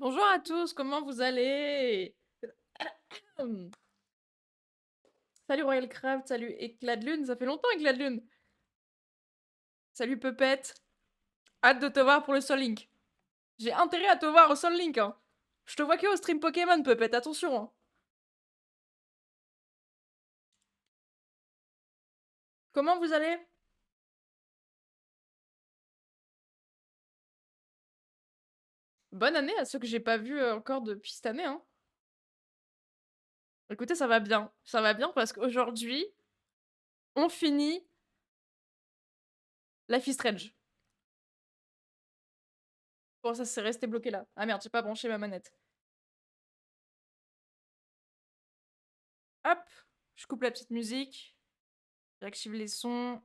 Bonjour à tous, comment vous allez? Salut Royal Craft, salut Éclat de Lune, ça fait longtemps Éclat de Lune. Salut Pepette, hâte de te voir pour le Sol Link. J'ai intérêt à te voir au Sol Link, hein. Je te vois que au stream Pokémon, Pepette, attention, hein. Comment vous allez? Bonne année à ceux que j'ai pas vus encore depuis cette année, hein. Écoutez, ça va bien. Ça va bien parce qu'aujourd'hui, on finit Life is Strange. Bon, ça s'est resté bloqué là. Ah merde, j'ai pas branché ma manette. Hop, je coupe la petite musique. J'active les sons.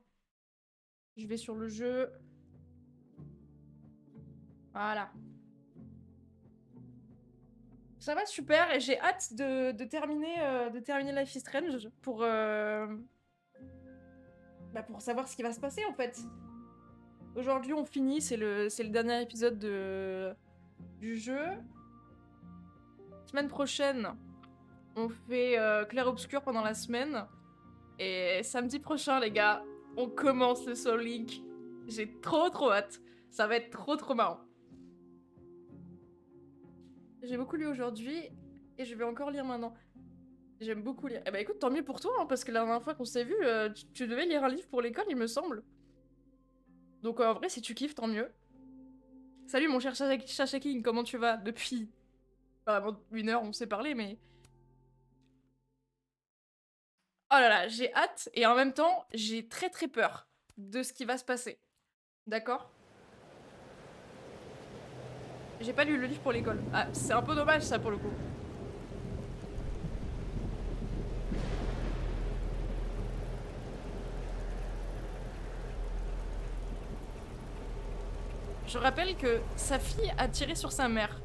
Je vais sur le jeu. Voilà. Ça va super et j'ai hâte de terminer Life is Strange pour savoir ce qui va se passer en fait. Aujourd'hui on finit, c'est le dernier épisode du jeu. Semaine prochaine, on fait clair-obscur pendant la semaine. Et samedi prochain les gars, on commence le Soul Link. J'ai trop hâte. Ça va être trop marrant. J'ai beaucoup lu aujourd'hui et je vais encore lire maintenant. J'aime beaucoup lire. Eh bah écoute, tant mieux pour toi, hein, parce que la dernière fois qu'on s'est vu, tu devais lire un livre pour l'école, il me semble. Donc en vrai, si tu kiffes, tant mieux. Salut mon cher Chachaking, comment tu vas? Depuis vraiment 1 heure, on s'est parlé, mais... Oh là là, j'ai hâte, et en même temps, j'ai très peur de ce qui va se passer. D'accord? J'ai pas lu le livre pour l'école. Ah, c'est un peu dommage ça pour le coup. Je rappelle que sa fille a tiré sur sa mère.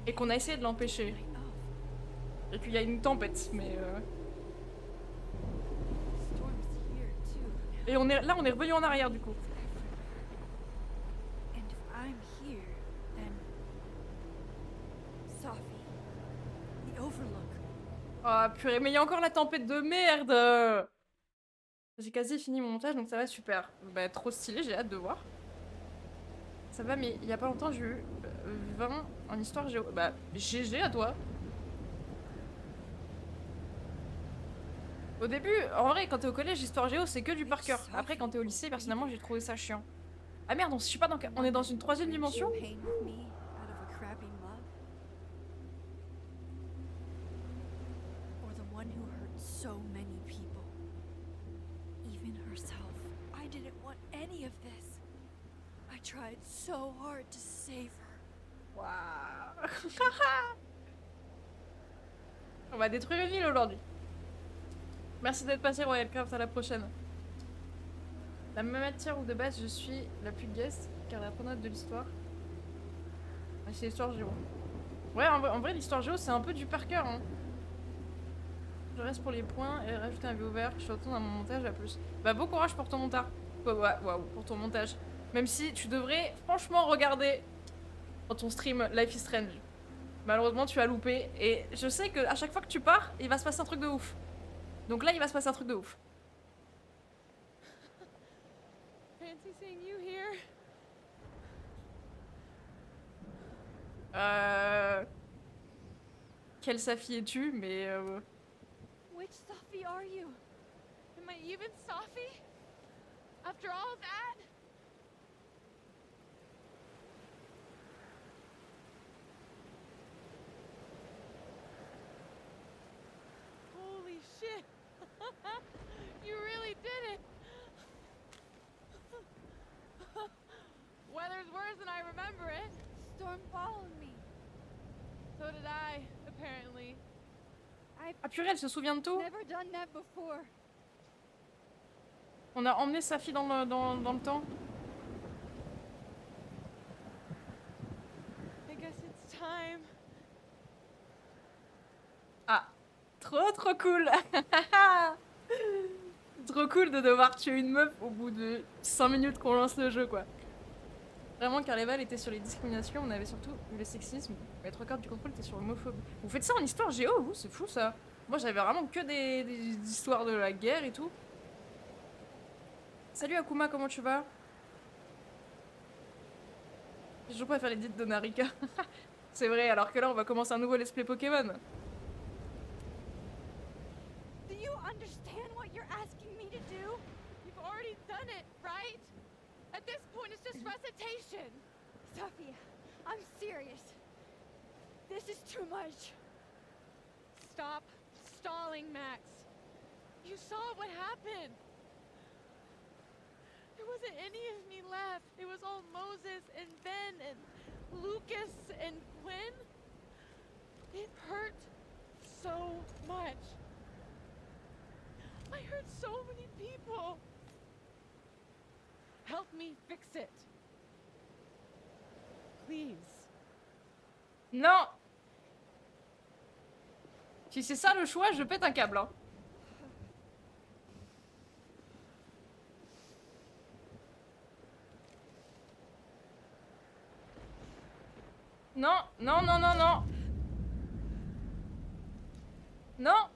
Et qu'on a essayé de l'empêcher. Et qu'il y a une tempête, mais... Et on est revenu en arrière du coup. Oh purée, mais il y a encore la tempête de merde. J'ai quasi fini mon montage, donc ça va super. Bah trop stylé, j'ai hâte de voir. Ça va, mais il y a pas longtemps, j'ai eu 20 en histoire géo. Bah GG à toi. Au début, en vrai, quand t'es au collège, histoire géo, c'est que du par cœur. Après, quand t'es au lycée, personnellement, j'ai trouvé ça chiant. Ah merde, je sais pas, on est dans une 3ème dimension? Tried so hard to save her. Waouh. On va détruire une ville aujourd'hui. Merci d'être passé, Royalcraft, à la prochaine. La même matière où de base je suis la plus guest, car la pronote de l'histoire. Ah, c'est l'histoire géo. Ouais, en vrai l'histoire géo, c'est un peu du par cœur. Hein. Je reste pour les points et rajouter un viewer. Je retourne à mon montage, à plus. Bah, bon courage pour ton montage. Waouh, pour ton montage. Même si tu devrais franchement regarder dans ton stream Life is Strange. Malheureusement, tu as loupé. Et je sais que à chaque fois que tu pars, il va se passer un truc de ouf. Donc là, il va se passer un truc de ouf. Fancy seeing you here. Quelle Safi es-tu? Mais Which Safi are you? Am I even Safi? After all that? Holy shit! You really did it! Weather's worse than I remember it. Storm followed me. So did I, apparently. ah purée, elle se souvient de tout. Never done that before. On a emmené Safi dans le temps. I guess it's time. Ah, trop cool. Trop cool de devoir tuer une meuf au bout de 5 minutes qu'on lance le jeu, quoi. Vraiment, Carleval était sur les discriminations, on avait surtout le sexisme. Les 3/4 du contrôle était sur l'homophobie. Vous faites ça en histoire géo, vous? C'est fou ça. Moi j'avais vraiment que des histoires de la guerre et tout. Salut Akuma, comment tu vas? J'ai toujours pas faire les dites de Narika. C'est vrai, alors que là on va commencer un nouveau let's play Pokémon. Do you understand what you're asking me to do? You've already done it, right? At this point, it's just recitation. Sophia, I'm serious. This is too much. Stop stalling, Max. You saw what happened. There wasn't any of me left. It was all Moses and Ben and Lucas and Gwen. It hurt so much. I hurt so many people. Help me fix it. Please. Non! Si c'est ça le choix, je pète un câble. Hein. Non, non, non, non, non. Non.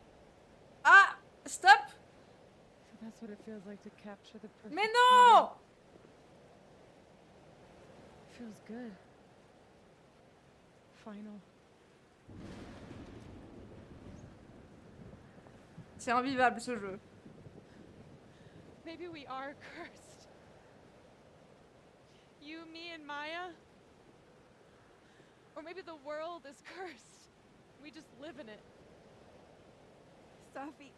Ah, stop. So that's what it feels like to capture the perfect. Mais non. Feels good. Final. C'est invivable ce jeu. Maybe we are cursed. You, me, and Maya. Or maybe the world is cursed. We just live in it. Sophie,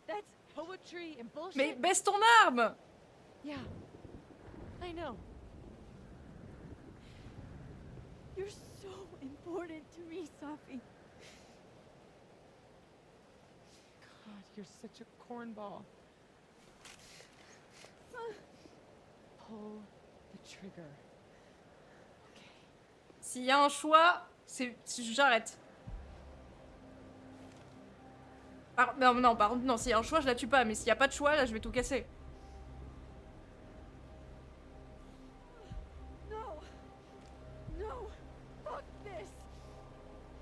that's poetry and bullshit. Mais baisse ton arme. Yeah, I know. You're so important to me, Sophie. God, you're such a cornball. Pull the trigger. Okay. S'il y a un choix, c'est j'arrête. Non, non, par contre, non, s'il y a un choix, je la tue pas, mais s'il y a pas de choix, là, je vais tout casser. No. No. Fuck this.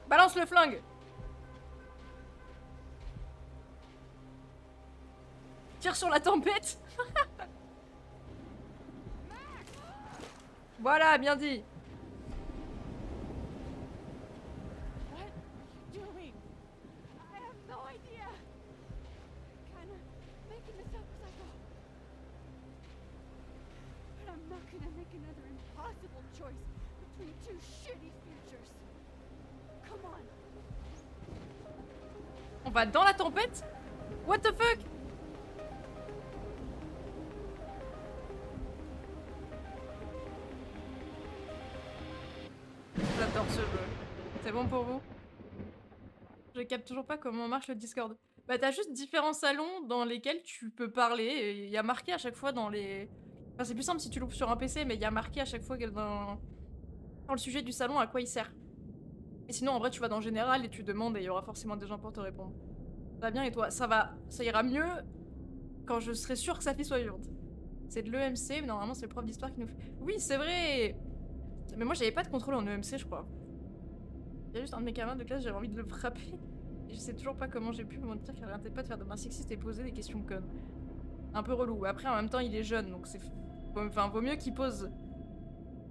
Balance le flingue. Tire sur la tempête. Voilà, bien dit. What are you doing? I have no idea. Kinda making this up as I go. But I'm not gonna make another impossible choice between two shitty futures. Come on. On va dans la tempête? What the fuck? J'adore ce jeu. C'est bon pour vous? Je capte toujours pas comment marche le Discord. Bah t'as juste différents salons dans lesquels tu peux parler. Et il y a marqué à chaque fois dans les... Enfin c'est plus simple si tu l'ouvres sur un PC, mais il y a marqué à chaque fois dans le sujet du salon à quoi il sert. Et sinon en vrai tu vas dans général et tu demandes et il y aura forcément des gens pour te répondre. Ça va bien et toi? Ça va, ça ira mieux quand je serai sûre que sa fille soit vivante. C'est de l'EMC, mais normalement c'est le prof d'histoire qui nous fait... Oui c'est vrai. Mais moi j'avais pas de contrôle en EMC je crois. Il y a juste un de mes camarades de classe, j'avais envie de le frapper. Et je sais toujours pas comment j'ai pu me dire qu'elle arrêtait pas de faire de remarques sexistes et poser des questions connes. Un peu relou. Après, en même temps, il est jeune, donc c'est... Enfin, vaut mieux qu'il pose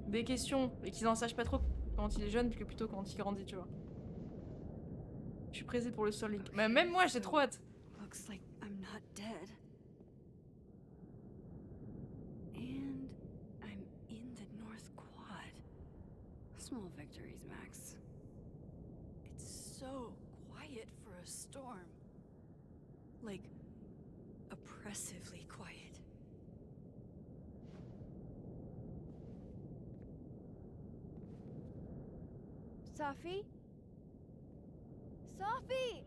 des questions et qu'ils en sachent pas trop quand il est jeune que plutôt quand il grandit, tu vois. Je suis pressée pour le Soul Link. Mais même moi, j'ai trop hâte. Looks like I'm not dead. And I'm in the North Quad. Small victories, Max. It's so quiet for a storm. Like, oppressively quiet. Sophie? Sophie!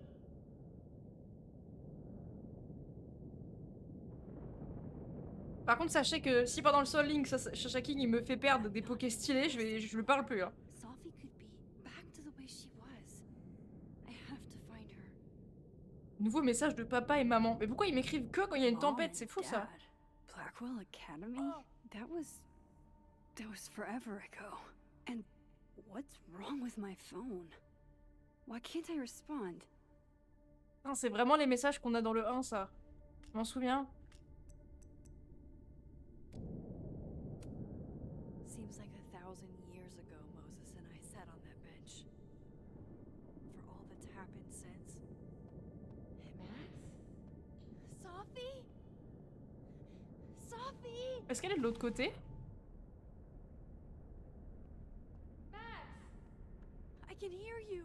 Par contre, sachez que si pendant le Soul Link, Shashaking il me fait perdre des pokés stylés, je lui parle plus. Hein. Sophie could be back to the way she was. I have to find her. Nouveau message de papa et maman. Mais pourquoi ils m'écrivent que quand il y a une tempête? C'est fou ça. Blackwell Academy? That was That was forever ago. And what's wrong with my phone? Why can't I respond? Putain, c'est vraiment les messages qu'on a dans le 1, ça. Je m'en souviens. Seems like 1,000 years ago Moses and I sat on that bench. For all that's happened since. Max? Sophie? Sophie? Est-ce qu'elle est de l'autre côté? I can hear you.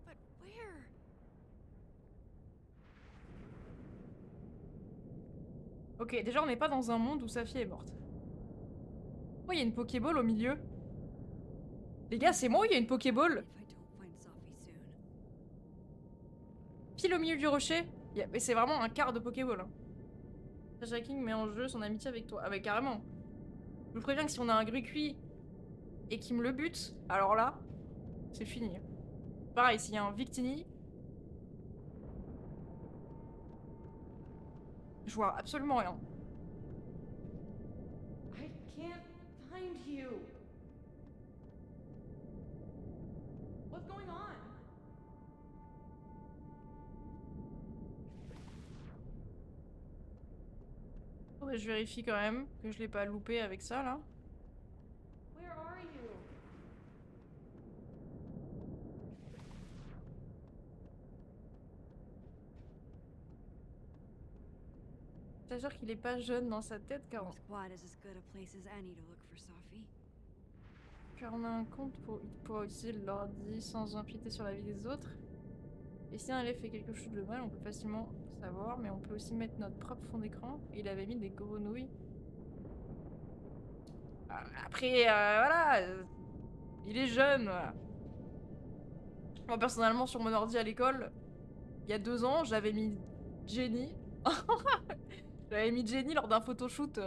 But where? Ok, déjà on n'est pas dans un monde où sa fille est morte. Pourquoi il y a une Pokéball au milieu? Les gars, c'est moi ou il y a une Pokéball? If I don't find Sophie soon. Pile au milieu du rocher. Mais c'est vraiment un quart de Pokéball. Hein. Treasure King met en jeu son amitié avec toi. Ah bah carrément. Je vous préviens que si on a un Grucuit et qu'il me le bute, alors là, c'est fini. Pareil, s'il y a un Victini, je vois absolument rien. I can't find you. What's going on? Ouais, je vérifie quand même que je l'ai pas loupé avec ça là. Where are you? C'est-à-dire qu'il est pas jeune dans sa tête car North Quad is as good a place as any to look for Sophie. on a un compte pour utiliser l'ordi sans empiéter sur la vie des autres. Et si un élève fait quelque chose de mal, on peut facilement savoir, mais on peut aussi mettre notre propre fond d'écran. Il avait mis des grenouilles. Après, voilà, il est jeune, voilà. Moi, personnellement, sur mon ordi à l'école, il y a 2 ans, j'avais mis Jenny. J'avais mis Jenny lors d'un photoshoot.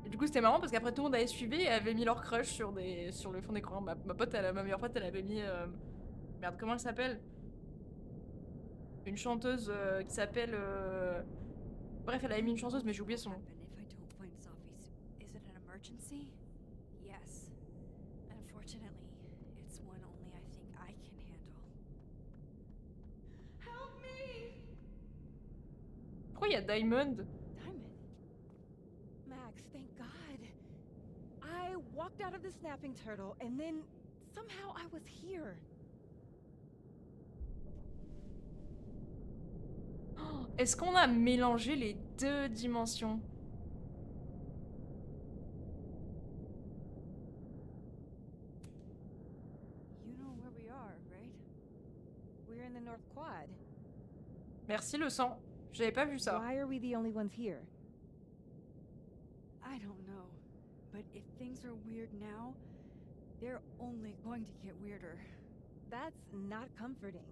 Et du coup, c'était marrant parce qu'après, tout le monde avait suivi et avait mis leur crush sur le fond d'écran. Ma meilleure pote, elle avait mis... Merde, comment elle s'appelle? Une chanteuse qui s'appelle... Bref, elle avait mis une chanteuse, mais j'ai oublié son nom. Happen if I don't find Sophie's. Is it an emergency? Yes. Unfortunately, it's one only I think I can handle. Help me! Pourquoi il y a Diamond? Diamond. Max, thank God. I walked out of the snapping turtle and then somehow I was here. Oh, est-ce qu'on a mélangé les 2 dimensions? You know where we are, right? We're in the North Quad. Merci le sang. J'avais pas vu ça. Why are we the only ones here? I don't know. But if things are weird now, they're only going to get weirder. That's not comforting.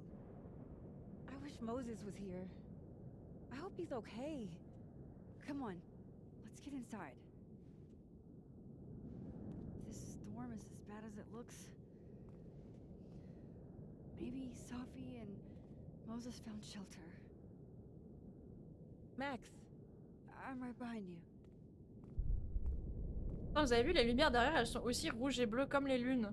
I wish Moses was here. I hope he's okay. Come on, let's get inside. This storm is as bad as it looks. Maybe Sophie and Moses found shelter. Max, I'm right behind you. Oh, vous avez vu, les lumières derrière, elles sont aussi rouges et bleues comme les lunes.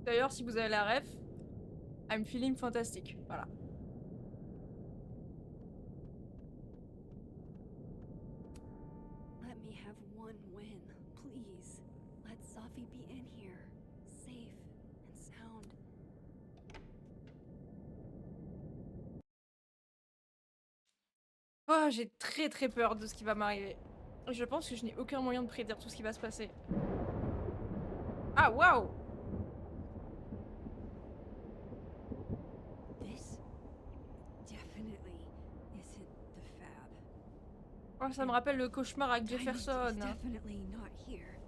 D'ailleurs, si vous avez la ref, I'm feeling fantastique. Voilà. Let me have one win, please. Let Sophie be in here, safe and sound. Oh, j'ai très très peur de ce qui va m'arriver. Je pense que je n'ai aucun moyen de prédire tout ce qui va se passer. Ah, waouh! This definitely isn't the Fab. Oh, ça me rappelle le cauchemar avec Diamond is Jefferson. definitely not here.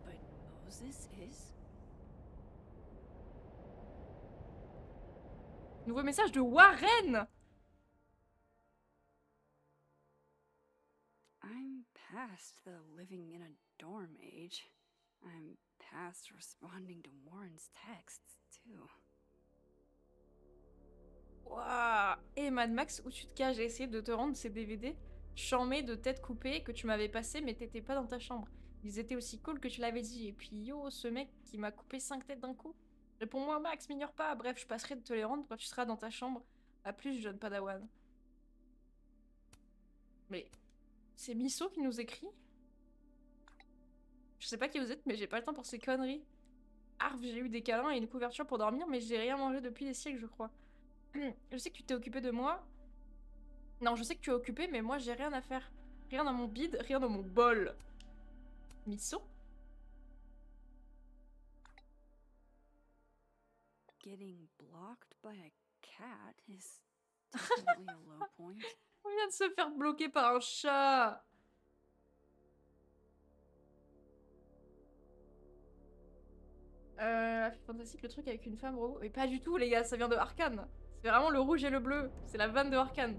But Moses is. Nouveau message de Warren! I'm past the living in a dorm age. I'm past responding to Warren's texts, too. les Mad Max où tu te caches. J'ai essayé de te rendre ces DVD charmés de tête coupée que tu m'avais passé, mais t'étais pas dans ta chambre. Ils étaient aussi cool que tu l'avais dit. Et puis yo, ce mec qui m'a coupé 5 têtes d'un coup. Réponds-moi, Max, m'ignore pas. Bref, je passerai de te les rendre quand tu seras dans ta chambre. A plus, jeune padawan. Mais c'est Misso qui nous écrit? Je sais pas qui vous êtes, mais j'ai pas le temps pour ces conneries. Arf, j'ai eu des câlins et une couverture pour dormir, mais j'ai rien mangé depuis des siècles, je crois. Je sais que tu t'es occupé de moi. Non, je sais que tu es occupé, mais moi j'ai rien à faire. Rien dans mon bide, rien dans mon bol. Misso? Getting blocked by a cat is definitely a low point. On vient de se faire bloquer par un chat. Fantastique, le truc avec une femme robot. Mais pas du tout, les gars, ça vient de Arcane. C'est vraiment le rouge et le bleu. C'est la vanne de Arcane.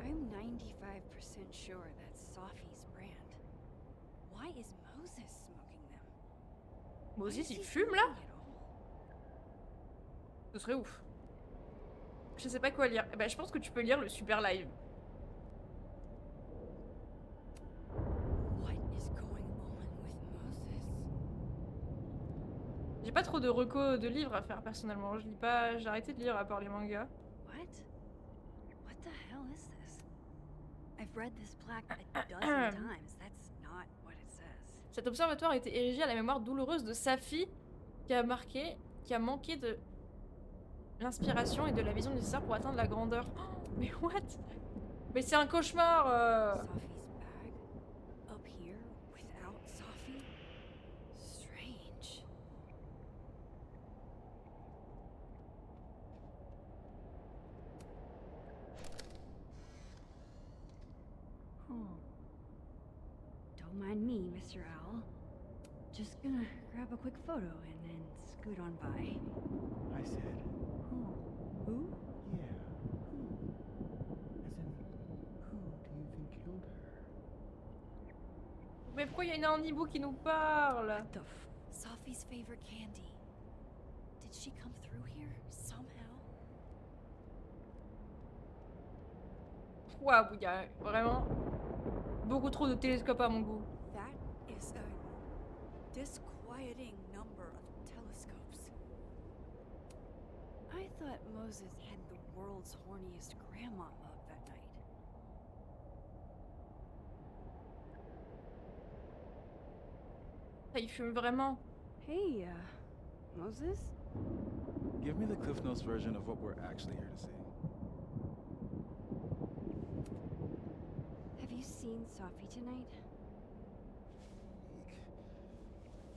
I'm 95% sure that's Sophie's brand. Why is Moses smoking them? Why Moses, is il he fume doing là? it all? Ce serait ouf. Je sais pas quoi lire. Eh ben, je pense que tu peux lire le super live. What is going on with Moses? J'ai pas trop de recos de livres à faire personnellement. Je lis pas. J'ai arrêté de lire à part les mangas. What? What the hell is this? I've read this plaque a dozen times. That's not what it says. Cet observatoire a été érigé à la mémoire douloureuse de Safi, qui a manqué de l'inspiration et de la vision nécessaire pour atteindre la grandeur. Oh, mais what? Mais c'est un cauchemar. Sophie's bag? Up here without Sophie? Strange. Don't mind me, Mr. Owl. Just gonna grab a quick photo and then scoot on by. I said, Who? yeah. As in, who do you think killed her? Mais pourquoi il y a une hibou qui nous parle? What the f- Sophie's favorite candy. Did she come through here somehow? Waouh, il y a vraiment beaucoup trop de télescopes à mon goût. That is a disquieting number of telescopes. I thought Moses had the world's horniest grandma mug that night. Ça, il fume vraiment. Hey, Moses? Give me the Cliff Notes version of what we're actually here to see. Have you seen Sophie tonight? Eek.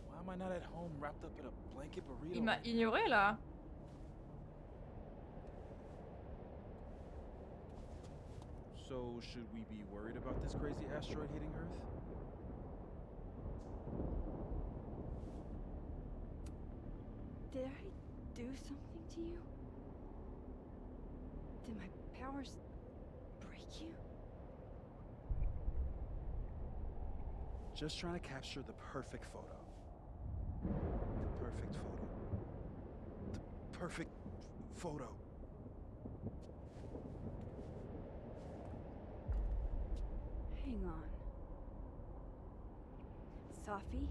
Why am I not at home wrapped up in a blanket burrito? Il m'a right now? ignoré là. So, should we be worried about this crazy asteroid hitting Earth? Did I do something to you? Did my powers break you? Just trying to capture the perfect photo. The perfect photo. The perfect photo. Hang on. Sophie?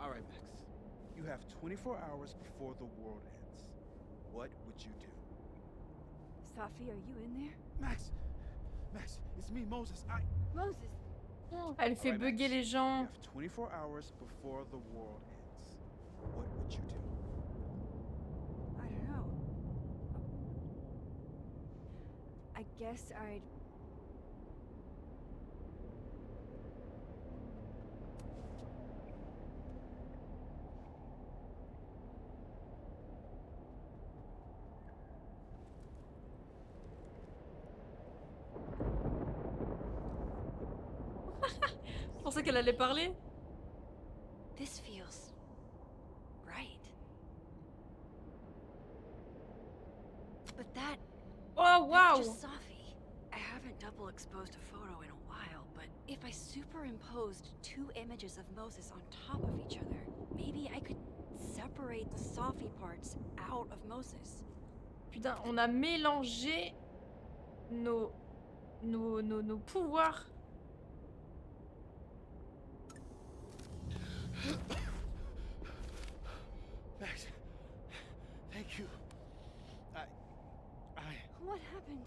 All right, Max. You have 24 hours before the world ends. What would you do? Sophie, are you in there? Max! Max, it's me, Moses. Moses! Elle fait Alright, bugger Max. les You gens. have 24 hours before the world ends. What would you do? I don't know. I guess I'd... Je pensais qu'elle allait parler. This feels... right. But that... Oh that's waouh! just Sophie. I haven't double exposed a photo in a while, but if I superimposed two images of Moses on top of each other, maybe I could separate the Sophie parts out of Moses. Putain, on a mélangé nos pouvoirs. Max, thank you. What happened?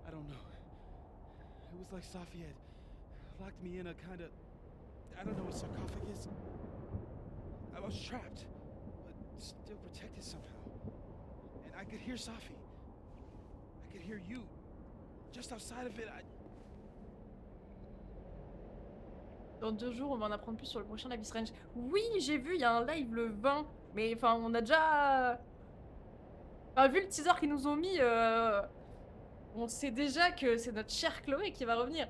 I don't know. It was like Safi had locked me in a kind of, I don't know, a sarcophagus. I was trapped, but still protected somehow. And I could hear Safi. I could hear you. Just outside of it, Dans 2 jours, on va en apprendre plus sur le prochain Life is Strange. Oui, j'ai vu, il y a un live le 20. Mais enfin, on a déjà... Enfin, vu le teaser qu'ils nous ont mis, on sait déjà que c'est notre chère Chloé qui va revenir.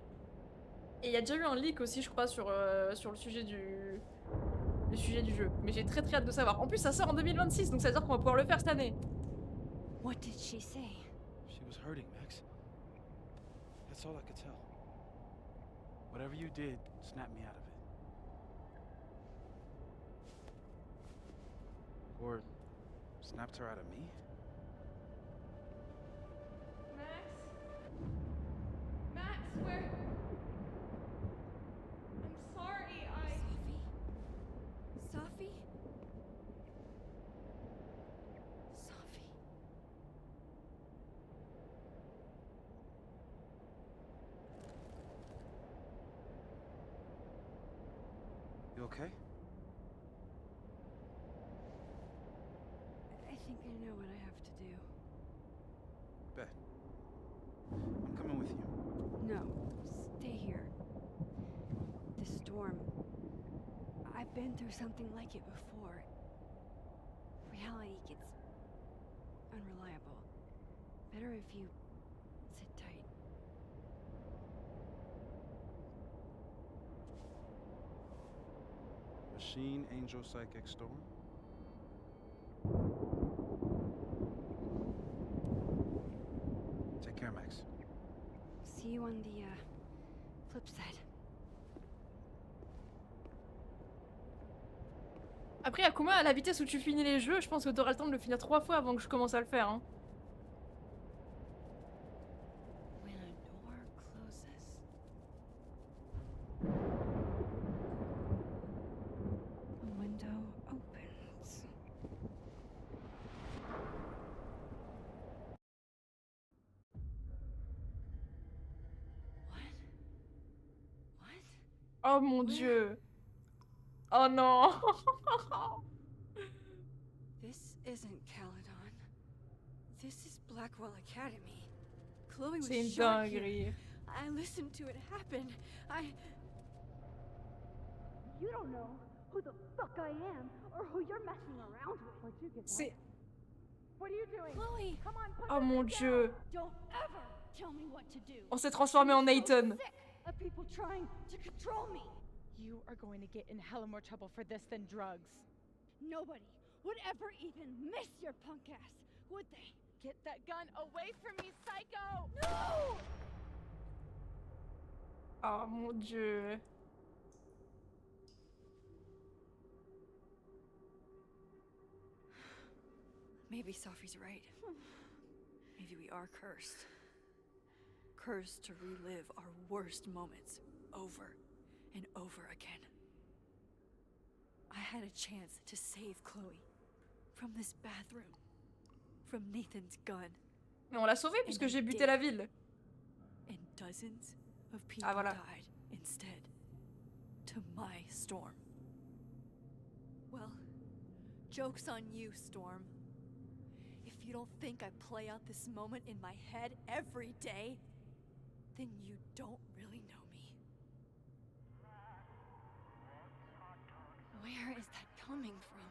Et il y a déjà eu un leak aussi, je crois, sur le sujet du... Le sujet du jeu. Mais j'ai très très hâte de savoir. En plus, ça sort en 2026, donc ça veut dire qu'on va pouvoir le faire cette année. What did she say? she was hurting, Max. That's all I could tell. Whatever you did snapped me out of it. Or snapped her out of me? Max, where? I'm sorry, Sophie? Sophie? You okay? I think I know what I have to do. Bet. I'm coming with you. No, stay here. The storm. I've been through something like it before. Reality gets unreliable. Better if you sit tight. Machine, Angel, Psychic, Storm? Take care, Max. See you on the flip side. Après, Akuma, à la vitesse où tu finis les jeux, je pense que t'auras le temps de le finir 3 fois avant que je commence à le faire. Hein. When a door closes, a window opens. What? Oh mon dieu. Oh non. This isn't Caledon. This is Blackwell Academy. Chloe was C'est une shot here. dinguerie. I listened to it happen. You don't know who the fuck I am or who you're messing around with. What'd you get? C'est... What are you doing? Chloe! Come on, put Oh your mon foot dieu. down. Don't ever tell me what to do. On s'est transformé en I'm Nathan. so sick of people trying to control me. You are going to get in hella more trouble for this than drugs. Nobody would ever even miss your punk ass, would they? Get that gun away from me, psycho! No! Oh mon dieu. Maybe Sophie's right. Maybe we are cursed. Cursed to relive our worst moments over and over again. I had a chance to save Chloe from this bathroom, from Nathan's gun, Mais on l'a sauvé puisque j'ai buté la ville. and dozens of people voilà. died instead to my Storm. Well, joke's on you, Storm. If you don't think I play out this moment in my head every day, then you don't really know me. Where is that coming from?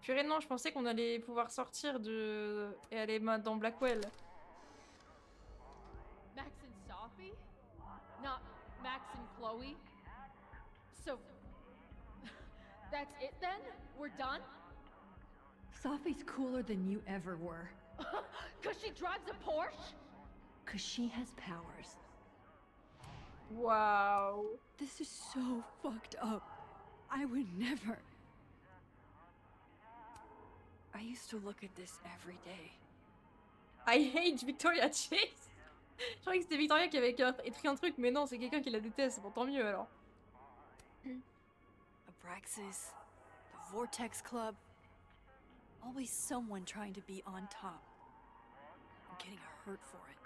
Purée non, je pensais qu'on allait pouvoir sortir de... et aller dans Blackwell. Max and Sophie? Not Max and Chloe? So, that's it then? We're done? Sophie's cooler than you ever were. Cause she drives a Porsche? Cause she has powers. Waouh. The so fucked up. I would never. I used to look at this every day. I hate Victoria Chase. Je croyais que c'était Victoria qui avait écrit un truc, mais non, c'est quelqu'un qui la déteste. Bon, tant mieux alors. Abraxas, the Vortex Club. Always someone trying to be on top. I'm getting hurt for it.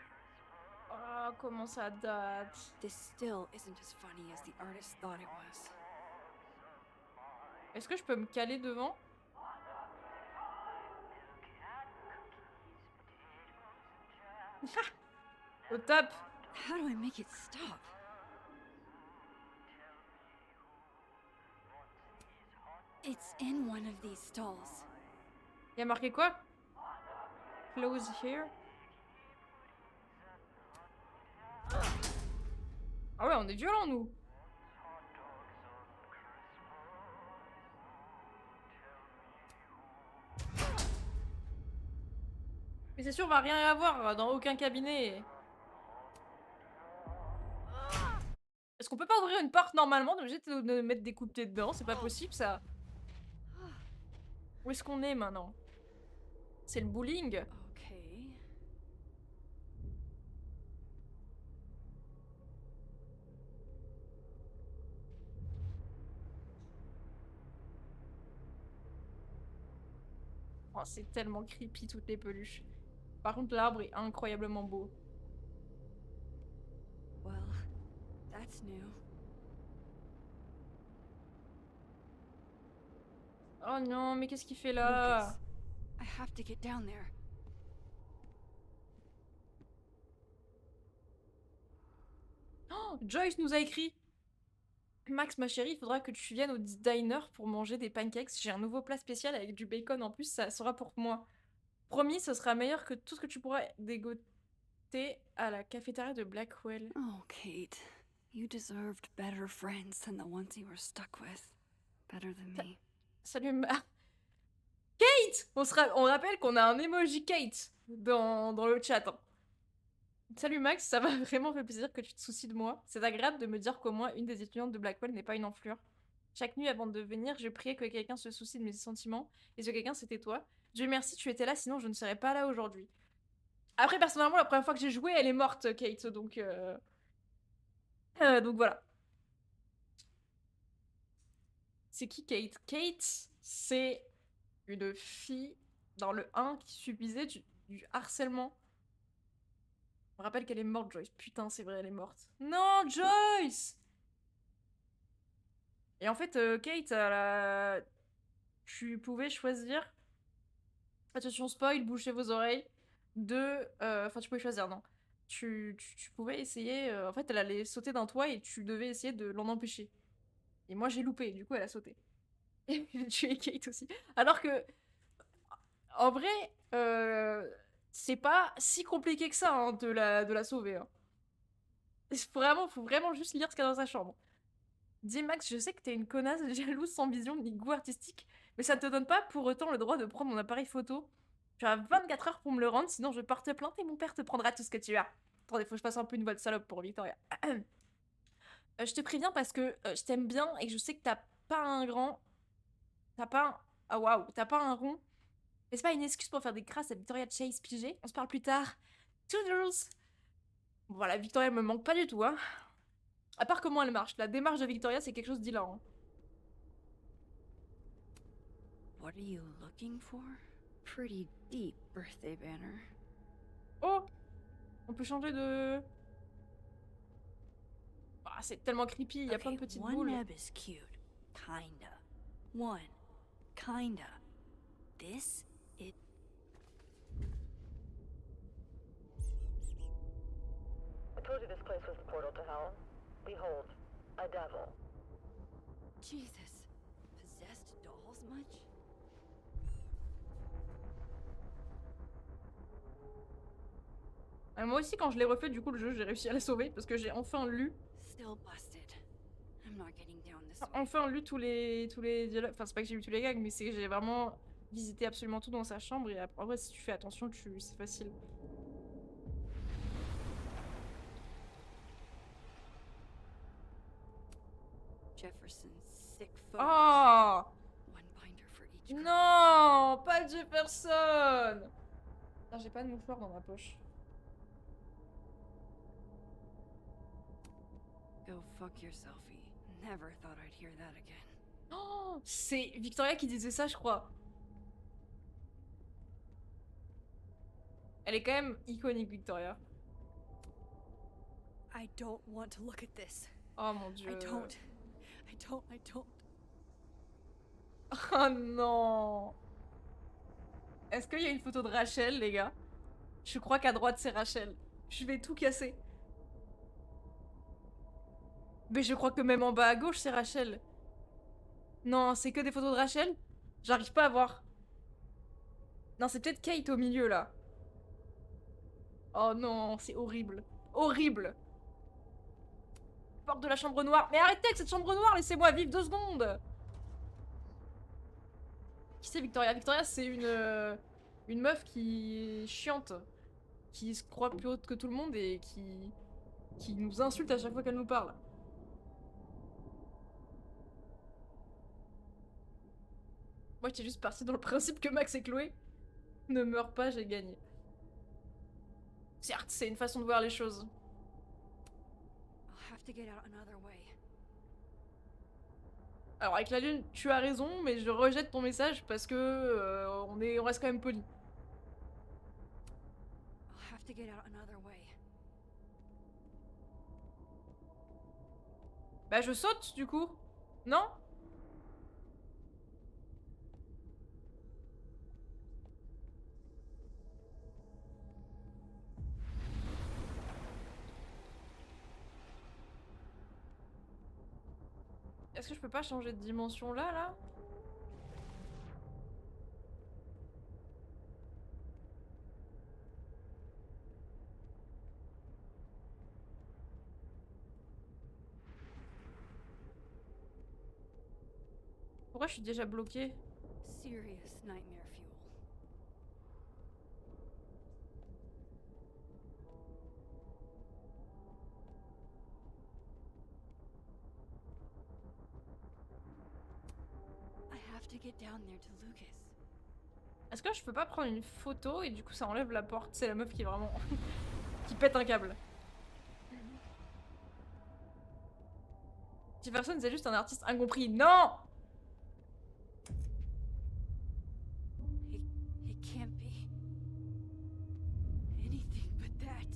Oh, comment ça date. This still isn't as funny as the artist thought it was. Est-ce que je peux me caler devant? Au top. How do I make it stop? It's in one of these stalls. Il y a marqué quoi? Close here. Ah ouais, on est violents, nous. Mais c'est sûr, on va rien y avoir dans aucun cabinet. Est-ce qu'on peut pas ouvrir une porte normalement? On est obligé de mettre des coups de pied dedans, c'est pas possible ça. Où est-ce qu'on est maintenant? C'est le bowling. Okay. Oh, c'est tellement creepy toutes les peluches. Par contre, l'arbre est incroyablement beau. Well, that's new. Oh non, mais qu'est-ce qu'il fait là? Lucas, I have to get down there. Oh, Joyce nous a écrit. Max, ma chérie, il faudra que tu viennes au diner pour manger des pancakes. J'ai un nouveau plat spécial avec du bacon en plus, ça sera pour moi. Promis, ce sera meilleur que tout ce que tu pourras dégoter à la cafétéria de Blackwell. Oh, Kate. You deserved better friends than the ones you were stuck with. Better than me. Salut Kate! On rappelle qu'on a un emoji Kate dans le chat. Hein. Salut Max, ça m'a vraiment fait plaisir que tu te soucies de moi. C'est agréable de me dire qu'au moins une des étudiantes de Blackwell n'est pas une enflure. Chaque nuit avant de venir, je priais que quelqu'un se soucie de mes sentiments. Et ce quelqu'un, c'était toi. Dieu merci, tu étais là, sinon je ne serais pas là aujourd'hui. Après, personnellement, la première fois que j'ai joué, elle est morte, Kate. Donc voilà. C'est qui Kate? Kate, c'est une fille dans le 1 qui subissait du harcèlement. Je me rappelle qu'elle est morte, Joyce. Putain, c'est vrai, elle est morte. Non, Joyce! Et en fait, Kate, tu pouvais choisir... Attention, spoil, bouchez vos oreilles. Enfin, tu pouvais choisir, non. Tu pouvais essayer... En fait, elle allait sauter d'un toit et tu devais essayer de l'en empêcher. Et moi, j'ai loupé. Du coup, elle a sauté. Et j'ai tué Kate aussi. Alors que... En vrai... c'est pas si compliqué que ça hein, de la sauver. Hein. Faut vraiment juste lire ce qu'il y a dans sa chambre. Dis Max, je sais que t'es une connasse jalouse sans vision ni goût artistique, mais ça ne te donne pas pour autant le droit de prendre mon appareil photo. Tu as 24 heures pour me le rendre, sinon je porte plainte et mon père te prendra tout ce que tu as. Attendez, faut que je fasse un peu une voix de salope pour Victoria. Je te préviens parce que je t'aime bien et que je sais que t'as pas un grand... T'as pas un... Ah waouh, t'as pas un rond. Mais c'est pas une excuse pour faire des crasses à Victoria Chase pigé. On se parle plus tard. Toodles. Bon, voilà, Victoria me manque pas du tout, hein. À part comment elle marche. La démarche de Victoria, c'est quelque chose d'hilarant. What are you looking for? Pretty deep birthday banner. Oh! On peut changer de... Ah, c'est tellement creepy, il y a plein de petites one boules. neb is cute. Kinda. One. Kinda. This, it... I told you this place was the portal to hell. Behold, a devil. Jesus. Possessed dolls much? Moi aussi, quand je l'ai refait, du coup, le jeu, j'ai réussi à la sauver parce que j'ai enfin lu... Still busted. I'm not getting down this way. Enfin lu tous les dialogues. Enfin, c'est pas que j'ai lu tous les gags, mais c'est que j'ai vraiment visité absolument tout dans sa chambre. Et après, en vrai, si tu fais attention, c'est facile. Jefferson's sick photos. Oh One binder for each girl. non, pas Jefferson. Ah, j'ai pas de mouchoir dans ma poche. Go fuck yourself, E. Never thought I'd hear that again. Oh, c'est Victoria qui disait ça, je crois. Elle est quand même iconique, Victoria. I don't want to look at this. Oh mon dieu. I don't. Oh non. Est-ce qu'il y a une photo de Rachel, les gars? Je crois qu'à droite, c'est Rachel. Je vais tout casser. Mais je crois que même en bas à gauche, c'est Rachel. Non, c'est que des photos de Rachel? J'arrive pas à voir. Non, c'est peut-être Kate au milieu, là. Oh non, c'est horrible. Horrible. Porte de la chambre noire. Mais arrêtez avec cette chambre noire, laissez-moi vivre 2 secondes. Qui c'est Victoria? Victoria, c'est une meuf qui est chiante. Qui se croit plus haute que tout le monde et qui nous insulte à chaque fois qu'elle nous parle. Moi, j'étais juste partie dans le principe que Max et Chloé ne meurent pas, j'ai gagné. Certes, c'est une façon de voir les choses. I'll have to get out another way. Alors avec la lune, tu as raison, mais je rejette ton message parce que on reste quand même poli. I'll have to get out another way. Bah je saute du coup. Non? Est-ce que je peux pas changer de dimension là? Pourquoi je suis déjà bloquée? Serious nightmare fuel. I have to get down there to Lucas. Est-ce que je peux pas prendre une photo et du coup ça enlève la porte? C'est la meuf qui est vraiment... qui pète un câble. Jefferson c'est juste un artiste incompris. Non! It can't be anything but that.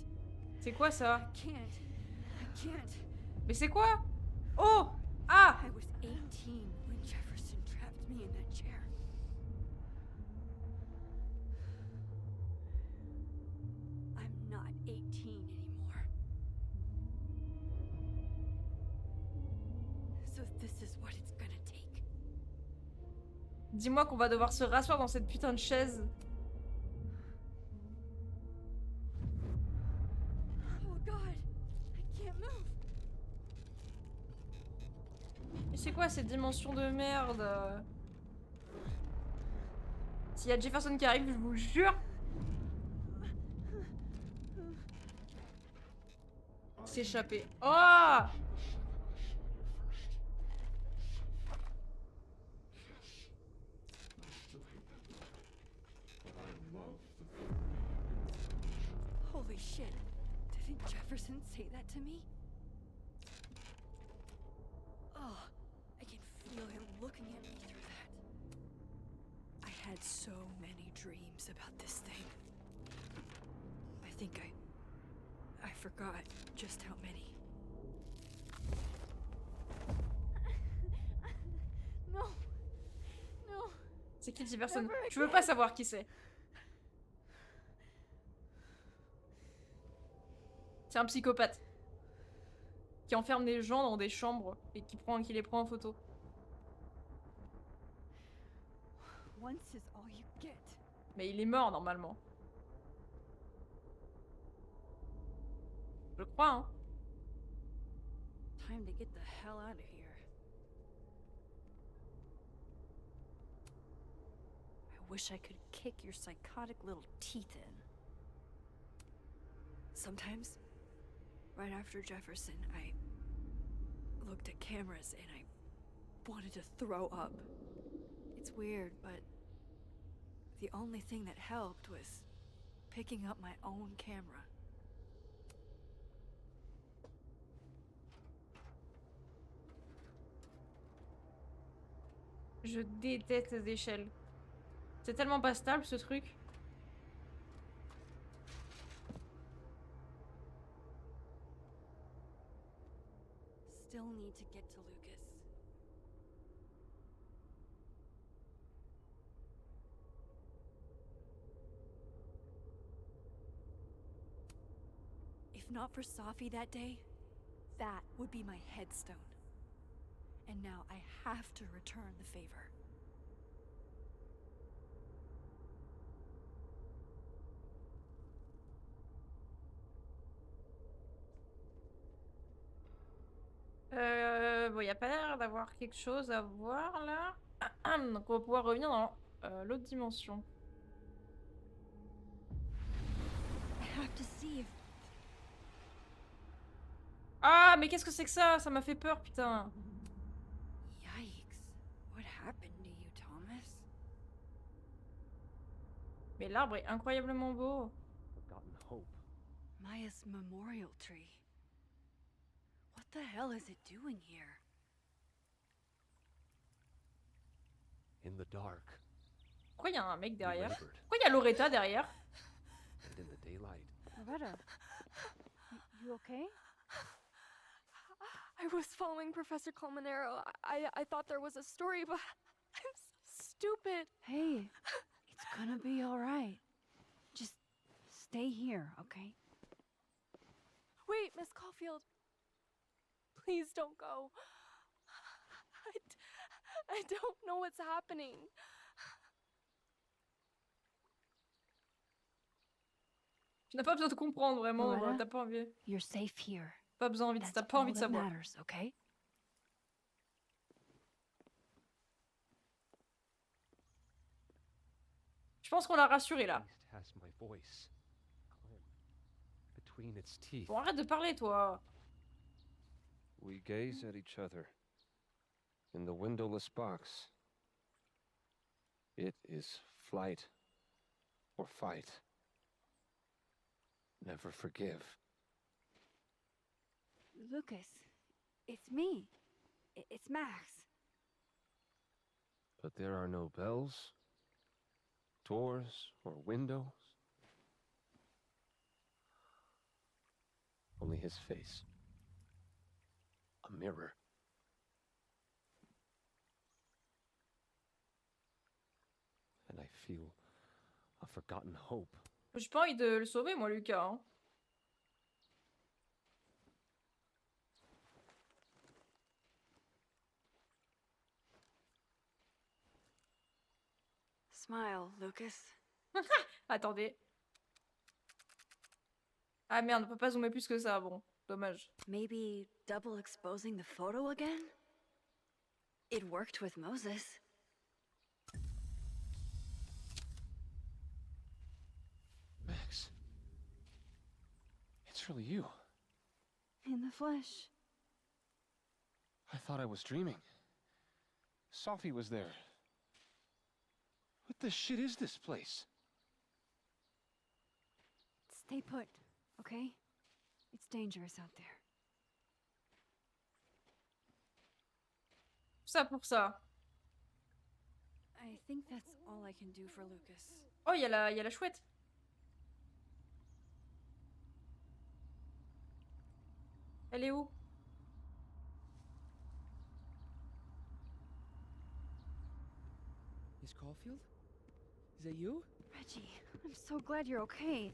C'est quoi ça? I can't. Mais c'est quoi? Oh! Ah! I was 18 when Jefferson trapped me in that chair. I'm not 18 anymore. So this is what it's gonna take. Dis-moi qu'on va devoir se rasseoir dans cette putain de chaise. Oh God, I can't move. Mais c'est quoi ces dimensions de merde? S'il y a Jefferson qui arrive, je vous jure. S'échapper. Oh! Holy shit. Didn't Jefferson say that to me? Oh, I can feel him looking at me through that. I had so many dreams about this thing. I think I forgot just how many. No. No. C'est qui Jefferson? Je veux pas savoir qui c'est. C'est un psychopathe. Qui enferme des gens dans des chambres et qui les prend en photo. Once is all you get. Mais il est mort normalement. Je crois, hein. Time to get the hell out of here. I wish I could kick your psychotic little teeth in. Sometimes, right after Jefferson, I looked at cameras and I wanted to throw up. It's weird, but the only thing that helped was picking up my own camera. Je déteste les échelles. C'est tellement pas stable ce truc. Still need to get to Lucas. If not for Safi that day, that would be my headstone. And now I have to return the favor. Bon, y a pas l'air d'avoir quelque chose à voir là. Donc on va pouvoir revenir dans l'autre dimension. I have to see if Ah, mais qu'est-ce que c'est que ça? Ça m'a fait peur, putain. Yikes. What happened to you, Thomas? Mais l'arbre est incroyablement beau. Forgotten hope. Maya's memorial tree. What the hell is it doing here? In the dark, Pourquoi y a un mec we derrière? labored, Pourquoi y a Loretta derrière? and in the daylight, Loretta, you okay? I was following Professor Colmenero. I thought there was a story, but I'm so stupid. Hey, it's gonna be all right. Just stay here, okay? Wait, Miss Caulfield. Please don't go. I don't know what's happening. Tu n'as pas besoin de comprendre vraiment, Loretta? t'as pas envie. You're safe here. Pas besoin envie de, That's t'as pas all envie de that savoir. matters, okay? Je pense qu'on l'a rassuré là. beast has my voice. Clem, between its teeth. Bon, arrête de parler, toi. We gaze at each other in the windowless box. It is flight or fight. Never forgive. Lucas, it's me. It's Max. But there are no bells, doors, or windows. Only his face. A mirror. And I feel a forgotten hope. J'ai pas envie de le sauver, moi, Lucas. Hein. Smile, Lucas. Attendez. Ah merde, on peut pas zoomer plus que ça, bon. Dommage. Maybe double exposing the photo again? It worked with Moses. Max. It's really you. In the flesh. I thought I was dreaming. Sophie was there. What the shit is this place? Stay put, okay? It's dangerous out there. Ça pour ça. I think that's all I can do for Lucas. Oh, y a la chouette. Elle est où? Miss Caulfield? Is that you? Reggie, I'm so glad you're okay.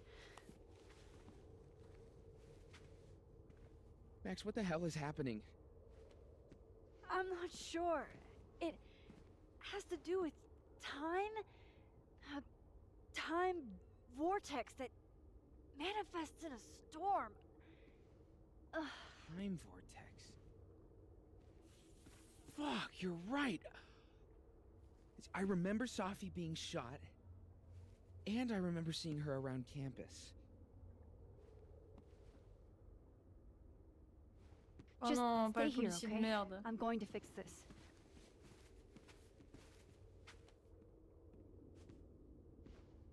Max, what the hell is happening? I'm not sure. It has to do with time? A time vortex that manifests in a storm. Ugh. Time vortex. Fuck, you're right. I remember Sophie being shot, and I remember seeing her around campus. Oh Just non, pas stay le here, policier de okay? merde. I'm going to fix this.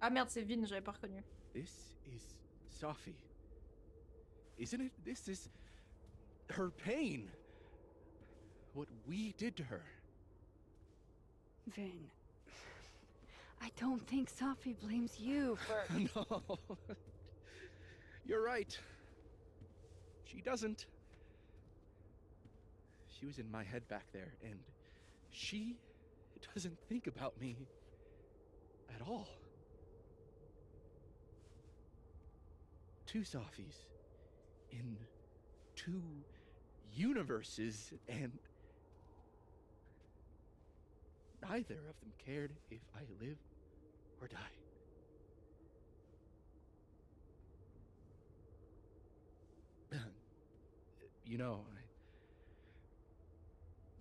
Ah merde, c'est Vin, j'avais pas reconnu. This is Safi. Isn't it? This is her pain. What we did to her. Vin, I don't think Safi blames you for. No. You're right. She doesn't. She was in my head back there, and she doesn't think about me at all. Two Safis in two universes, and neither of them cared if I live or die. You know,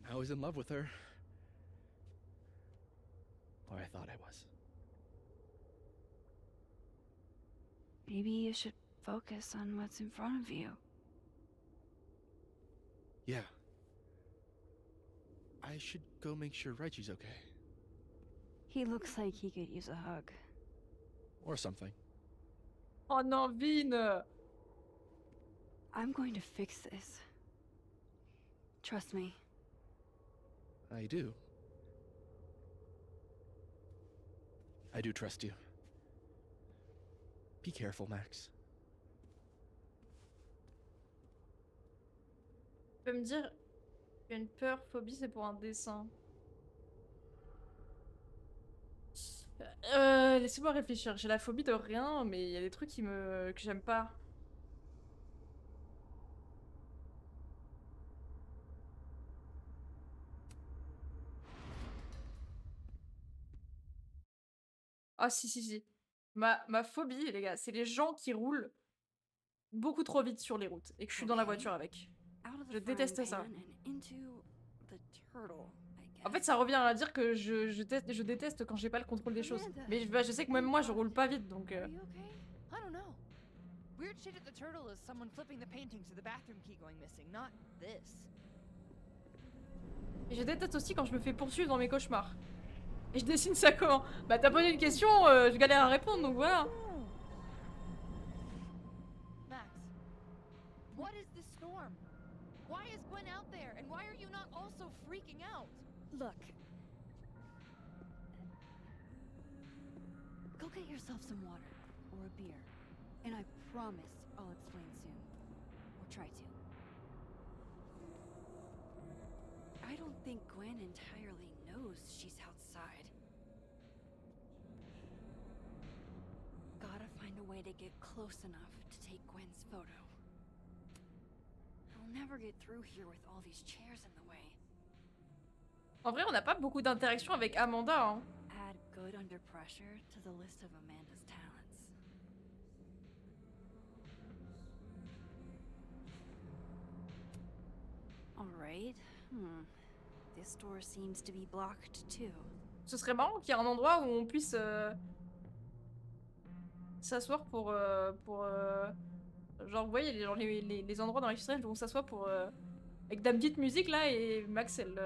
I was in love with her. Or I thought I was. Maybe you should focus on what's in front of you. Yeah. I should go make sure Reggie's okay. He looks like he could use a hug. Or something. Oh non, Vin! I'm going to fix this. Trust me. I do. I do trust you. Be careful, Max. Tu peux me dire une peur, phobie, c'est pour un dessin. Laissez-moi réfléchir. J'ai la phobie de rien, mais il y a des trucs que j'aime pas. Ah si. Ma phobie, les gars, c'est les gens qui roulent beaucoup trop vite sur les routes et que je suis dans la voiture avec. Je déteste ça. En fait, ça revient à dire que je déteste quand j'ai pas le contrôle des choses. Mais je sais que même moi, je roule pas vite, donc... Are you okay? I don't know. Weird shit at the turtle is someone flipping the paintings or the bathroom key going missing, not this. Et je déteste aussi quand je me fais poursuivre dans mes cauchemars. Et je dessine ça comment? Bah t'as posé une question, je galère à répondre, donc voilà. Max, what is this storm? Why is Gwen out there, and why are you not also freaking out? Look. Go get yourself some water or a beer, and I promise I'll explain soon. Or try to. I don't think Gwen entirely knows she's outside. Gotta find a way to get close enough to take Gwen's photo. I'll never get through here with all these chairs in the way. En vrai, on n'a pas beaucoup d'interaction avec Amanda, hein. Add good under pressure to the list of Amanda's talents. Alright. This door seems to be blocked too. Ce serait marrant qu'il y ait un endroit où on puisse s'asseoir pour genre vous voyez les endroits dans Life is Strange où on s'assoit pour avec de la petite musique là et Max elle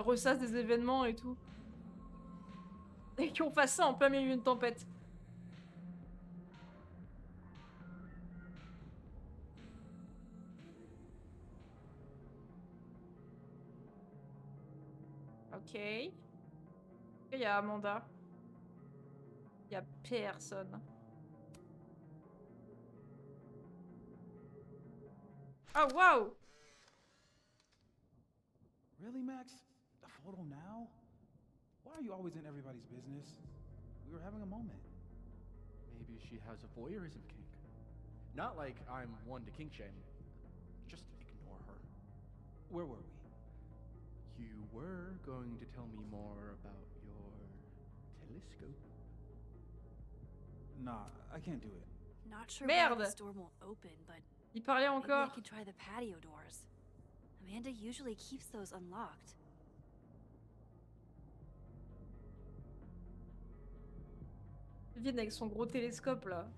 ressasse des événements et tout. Et qu'on fasse ça en plein milieu d'une tempête. Ok. Il y a Amanda. Il y a personne. Oh wow! Really, Max? A photo now? Why are you always in everybody's business? We were having a moment. Maybe she has a voyeurism kink. Not like I'm one to kink shame. Just ignore her. Where were we? You were going to tell me more about your telescope. Nah, I can't do it. Not sure Merde. why this door won't open, but Il parlait maybe I encore. could try the patio doors. Amanda usually keeps those unlocked. Vin avec son gros télescope là.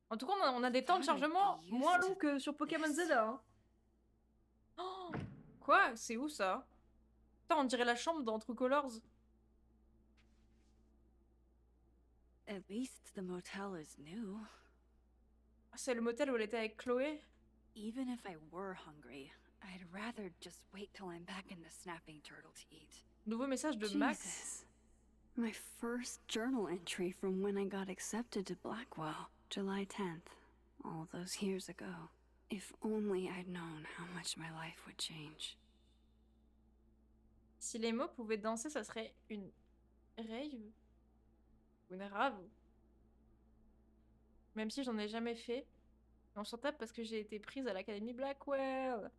En tout cas, on a des temps de chargement moins longs que sur Pokémon Z. Hein. Oh, Quoi? C'est où ça? Putain, on dirait la chambre dans True Colors. At least the motel is new. C'est le motel où elle était avec Chloé? Even if I were hungry, I'd rather just wait till I'm back in the snapping turtle to eat. Nouveau message de Max. Jesus. My first journal entry from when I got accepted to Blackwell, July 10th, all those years ago. If only I'd known how much my life would change. Si les mots pouvaient danser, ça serait une rave ou une rave. Même si j'en ai jamais fait. On s'en tape parce que j'ai été prise à l'académie Blackwell.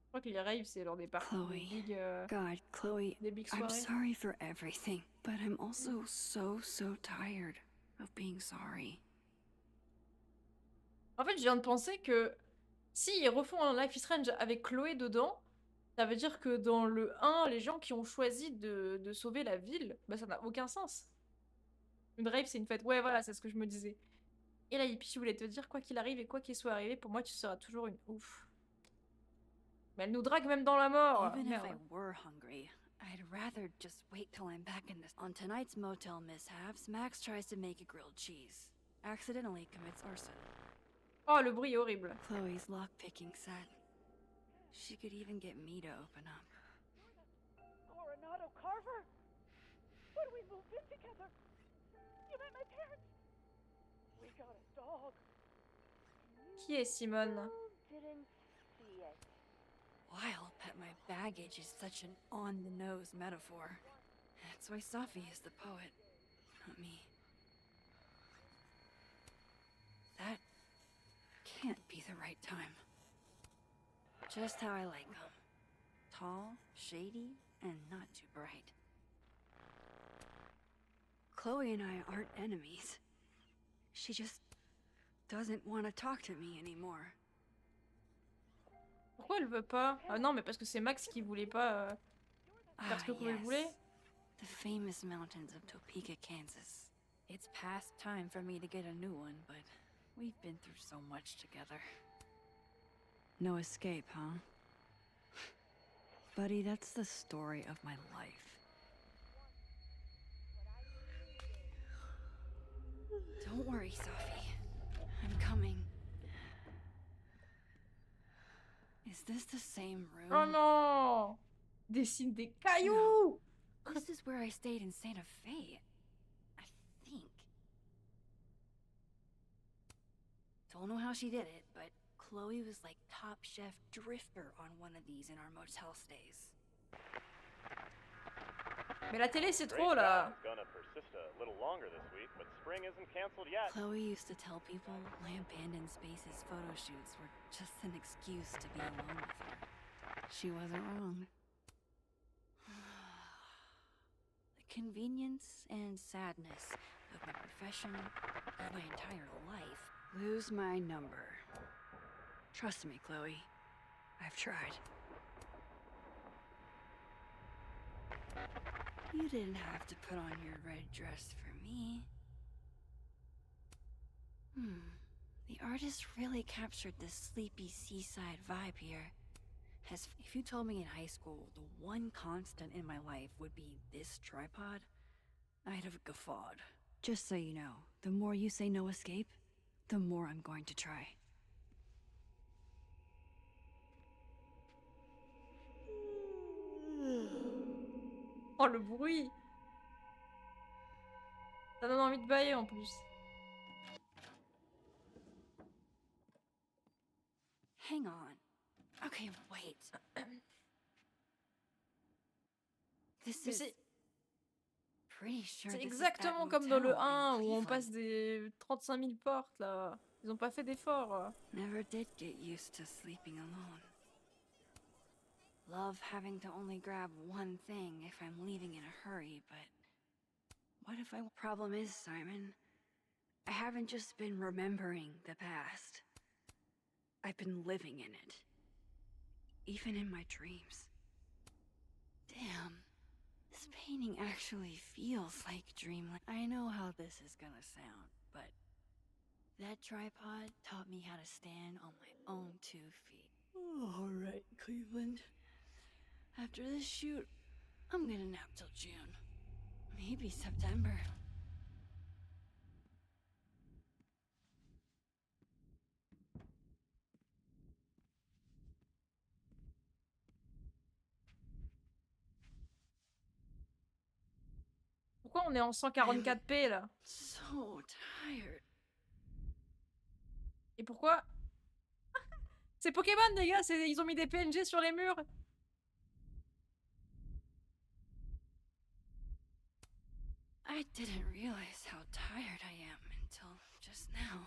Je crois que les raves, c'est lors des parties des Chloe. big, God, Chloe, des big I'm soirées. sorry for everything, but I'm also so tired of being sorry. En fait, je viens de penser que s'ils refont un Life is Strange avec Chloé dedans, ça veut dire que dans le 1, les gens qui ont choisi de sauver la ville, bah ça n'a aucun sens. Une rave, c'est une fête. Ouais, voilà, c'est ce que je me disais. Et là, Yippie, je voulais te dire, quoi qu'il arrive et quoi qu'il soit arrivé, pour moi, tu seras toujours une ouf. Mais elle nous drague même dans la mort. Even if I Merde. were hungry, I'd rather just wait till I'm back in this. On tonight's motel mishaps, Max tries to make a grilled cheese. Accidentally commits arson. Oh, le bruit est horrible. Chloe's lockpicking set. She could even get me to open up. Coronado Carver? When we moved in together, you met my parents. We got a dog. Qui est Simone? Didn't see it. While pet my baggage is such an on-the-nose metaphor. That's why Safi is the poet, not me. That can't be the right time. Just how I like them. Tall, shady, and not too bright. Chloe and I aren't enemies. She just doesn't want to talk to me anymore. Pourquoi elle veut pas? Ah non, mais parce que c'est Max qui voulait pas faire ce que Chloé voulait. The famous mountains of Topeka, Kansas. It's past time for me to get a new one, but we've been through so much together. No escape, huh? Buddy, that's the story of my life. Don't worry, Sophie. I'm coming. Is this the same room? Oh non! Dessine des cailloux! This is where I stayed in Santa Fe. I think. Don't know how she did it, but Chloe was like top chef drifter on one of these in our motel stays. Mais la télé, c'est trop là! Gonna persist a little longer this week, but spring isn't canceled yet. Chloe used to tell people my abandoned spaces photo shoots were just an excuse to be alone with her. She wasn't wrong. The convenience and sadness of my profession, of my entire life, lose my number. Trust me, Chloe. I've tried. You didn't have to put on your red dress for me. The artist really captured this sleepy seaside vibe here. As if you told me in high school the one constant in my life would be this tripod, I'd have guffawed. Just so you know, the more you say no escape, the more I'm going to try. Oh le bruit! Ça donne envie de bailler en plus. Hang on. Okay, wait. This Mais is pretty sure c'est this is exactement that comme dans le motel in 1 où on Cleveland. passe des 35 000 portes là. Ils ont pas fait d'effort. Never did get used to sleeping alone. Love having to only grab one thing if I'm leaving in a hurry, but what if I... Problem is, Simon, I haven't just been remembering the past. I've been living in it. Even in my dreams. Damn. This painting actually feels like dreamland. I know how this is gonna sound, but that tripod taught me how to stand on my own 2 feet. All right, Cleveland. After this shoot, I'm gonna nap till June. Maybe September. Pourquoi on est en 144p là? So tired. Et pourquoi? C'est Pokémon les gars, ils ont mis des PNG sur les murs. I didn't realize how tired I am until just now.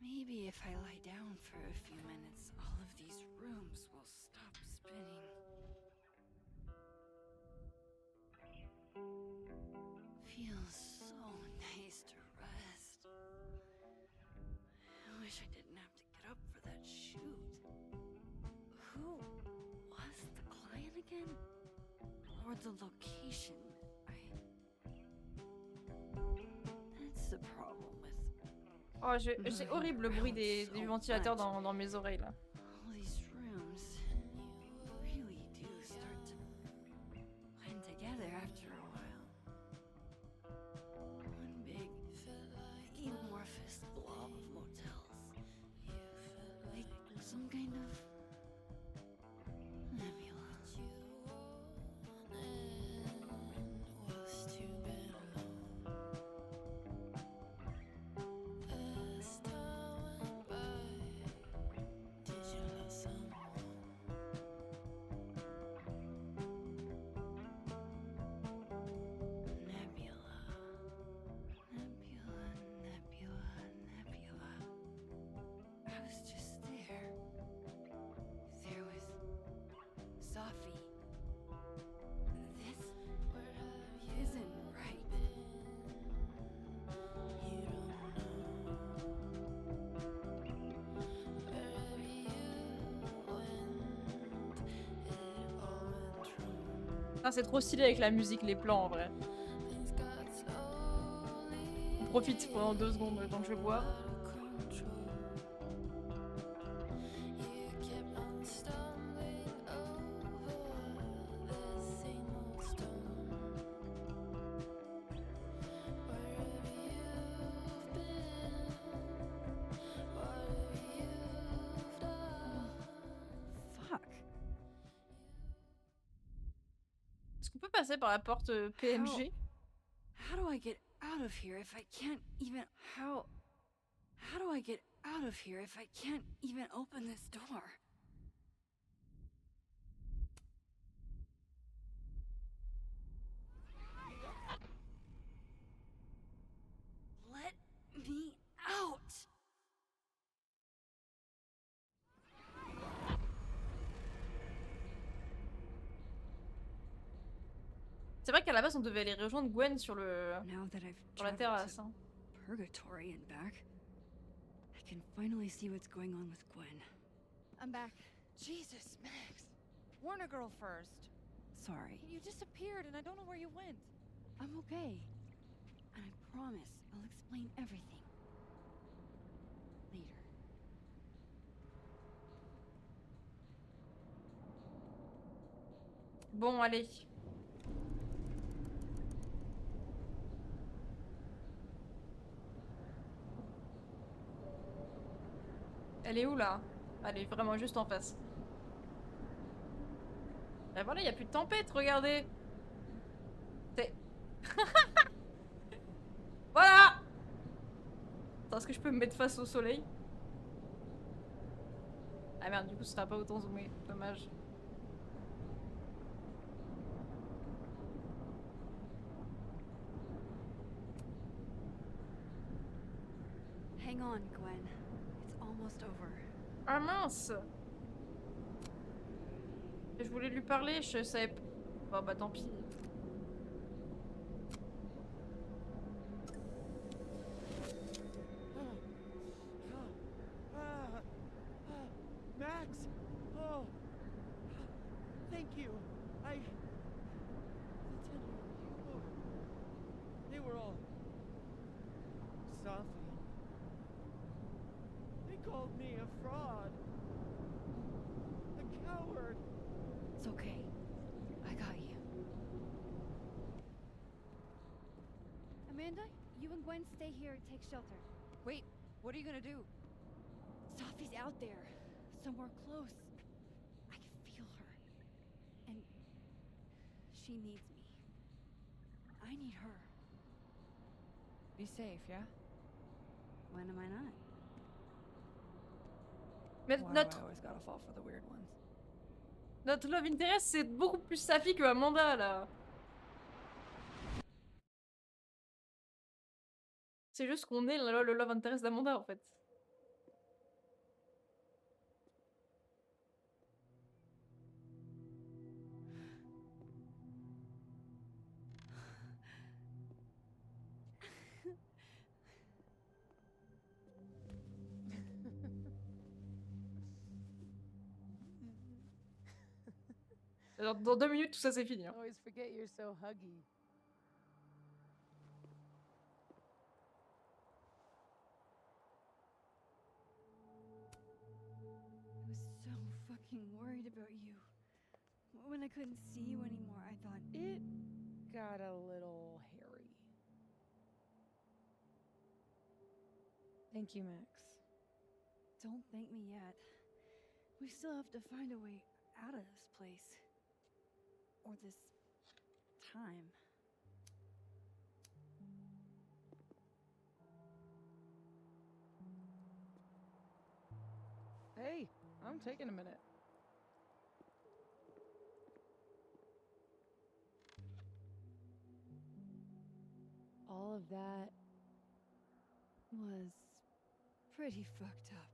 Maybe if I lie down for a few minutes, all of these rooms will stop spinning. Feels so nice to rest. I wish I didn't have to get up for that shoot. Who was the client again? Or the location? That's the problem with... Oh, c'est horrible le bruit des ventilateurs dans mes oreilles là. All these rooms really do start to blend together after a while. One big amorphous blob of motels. Like some kind of nebula. Ah, c'est trop stylé avec la musique, les plans en vrai. On profite pendant 2 secondes le temps que je bois. Est-ce qu'on peut passer par la porte PMG? How do I get out of here if I can't even... How do I get out of here if I can't even open this door? Let me out! C'est vrai qu'à la base on devait aller rejoindre Gwen sur la terrasse. Hein. Purgatory and back. I can finally see what's going on with Gwen. I'm back. Jesus, Max. Warn a girl first. Sorry. You disappeared and I don't know where you went. I'm okay. And I promise I'll explain everything. Later. Bon, allez. Elle est où là? Elle est vraiment juste en face. Ben voilà, il n'y a plus de tempête, regardez. C'est... Voilà. Attends, est-ce que je peux me mettre face au soleil? Ah merde, du coup ce sera pas autant zoomé, dommage. Hang on, Gwen. It's almost over. Ah mince! Je voulais lui parler, je savais pas. Bon bah tant pis. Max! Oh! Thank you. They were all... Sophie. They called me a fraud. It's okay. I got you. Amanda, you and Gwen stay here and take shelter. Wait, what are you gonna do? Sophie's out there, somewhere close. I can feel her. And she needs me. I need her. Be safe, yeah? When am I not? Mais Why do I notre, always gotta fall for the weird ones? notre love interest, c'est beaucoup plus Safi que Amanda, là. C'est juste qu'on est le love interest d'Amanda, en fait. Alors, dans 2 minutes, tout ça c'est fini. Hein. Always forget you're so huggy. I was so fucking worried about you. When I couldn't see you anymore, I thought, It got a little hairy. Thank you, Max. don't thank me yet. We still have to find a way out of this place. Or this time. Hey, I'm taking a minute. All of that Was pretty fucked up.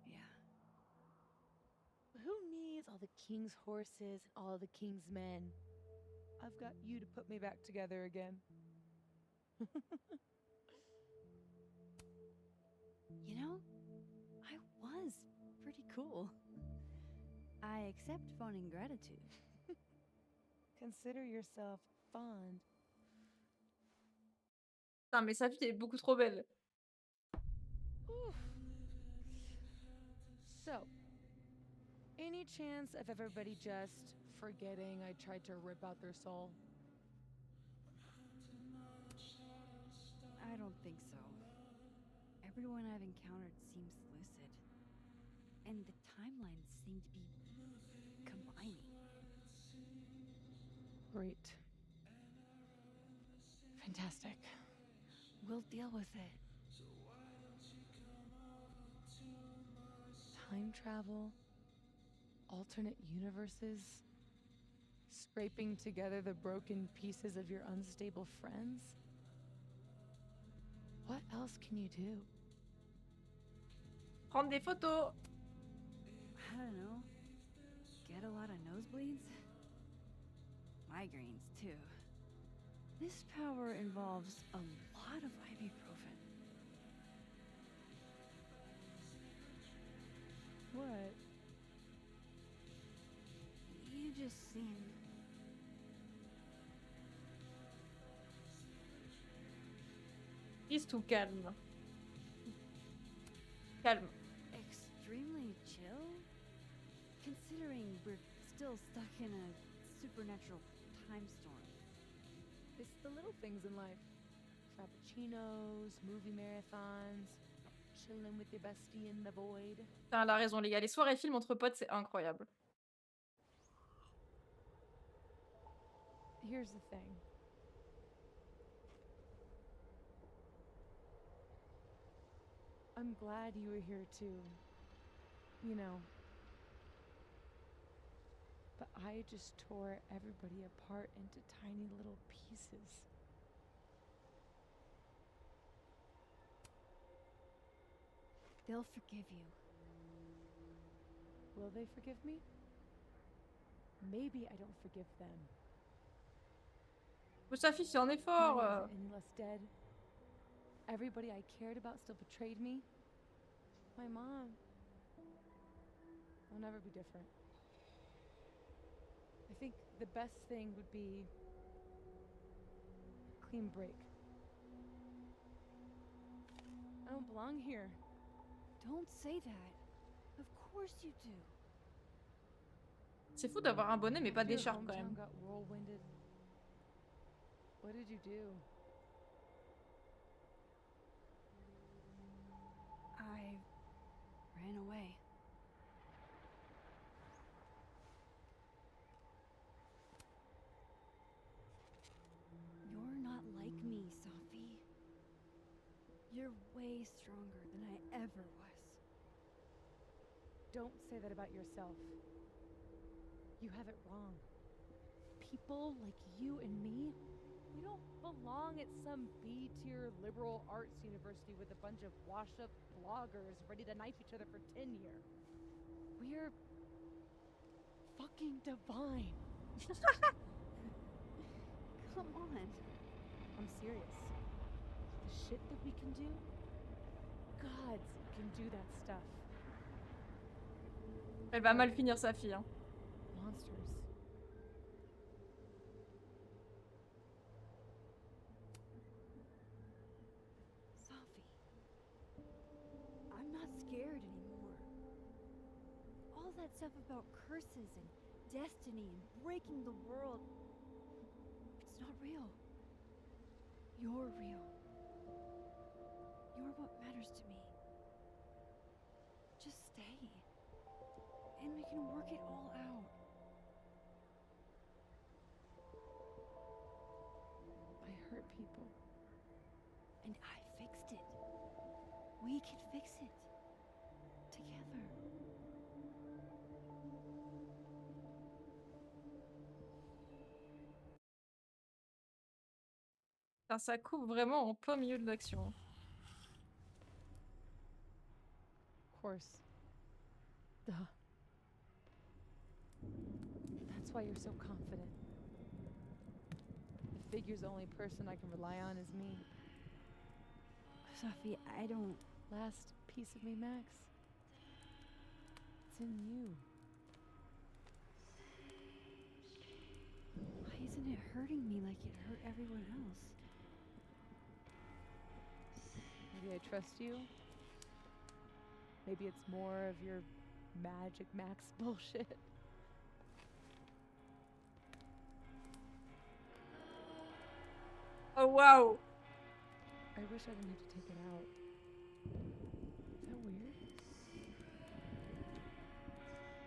Yeah. Who needs all the king's horses and all the king's men? I've got you to put me back together again. You know, I was pretty cool. I accept fun and gratitude. Consider yourself fond. Putain, mais Safi est beaucoup trop belle. Oof. So, any chance of everybody just forgetting I tried to rip out their soul? I don't think so. Everyone I've encountered seems lucid. And the timelines seem to be combining. Great. Fantastic. We'll deal with it. Time travel, alternate universes, scraping together the broken pieces of your unstable friends. What else can you do? Prendre des photos. I don't know. Get a lot of nosebleeds? Migraines, too. This power involves a lot of ibuprofen. What? You just seem... Reste tout calme. Calme. extremely chill? Considering we're still stuck in a supernatural time storm. It's the little things in life. Frappuccinos, movie marathons, chilling with your bestie in the void. Putain, elle a raison, les gars. Les soirées films entre potes, c'est incroyable. Here's the thing. I'm glad you were here too. You know. But I just tore everybody apart into tiny little pieces. They'll forgive you. Will they forgive me? Maybe I don't forgive them. Mais Safi, c'est un effort. Mine isn't any less dead. Everybody I cared about still betrayed me. My mom. I'll never be different. I think the best thing would be a clean break. I don't belong here. Don't say that. Of course you do. C'est fou d'avoir un bonnet mais pas Your d'écharpe quand hometown même. got whirlwinded. What did you do? I ran away. You're not like me, Safi. You're way stronger than I ever was. Don't say that about yourself. You have it wrong. People like you and me, we don't belong at some B-tier liberal arts university with a bunch of washed-up bloggers ready to knife each other for tenure. We're fucking divine. Come on. I'm serious. The shit that we can do, gods can do that stuff. Elle va mal finir sa fille. Hein. Monsters. Safi, I'm not scared anymore. All that stuff about curses and destiny and breaking the world, it's not real. You're real. You're what matters to me. Just stay. And we can work it all out. I hurt people. And I fixed it. We can fix it. Together. Enfin, ça coupe vraiment en plein milieu de l'action. Of course. Duh. That's why you're so confident. It figures the only person I can rely on is me. Safi, I don't... Last piece of me, Max. It's in you. Why isn't it hurting me like it hurt everyone else? Maybe I trust you. Maybe it's more of your Magic Max bullshit. Oh wow! I wish I didn't have to take it out. Is that weird?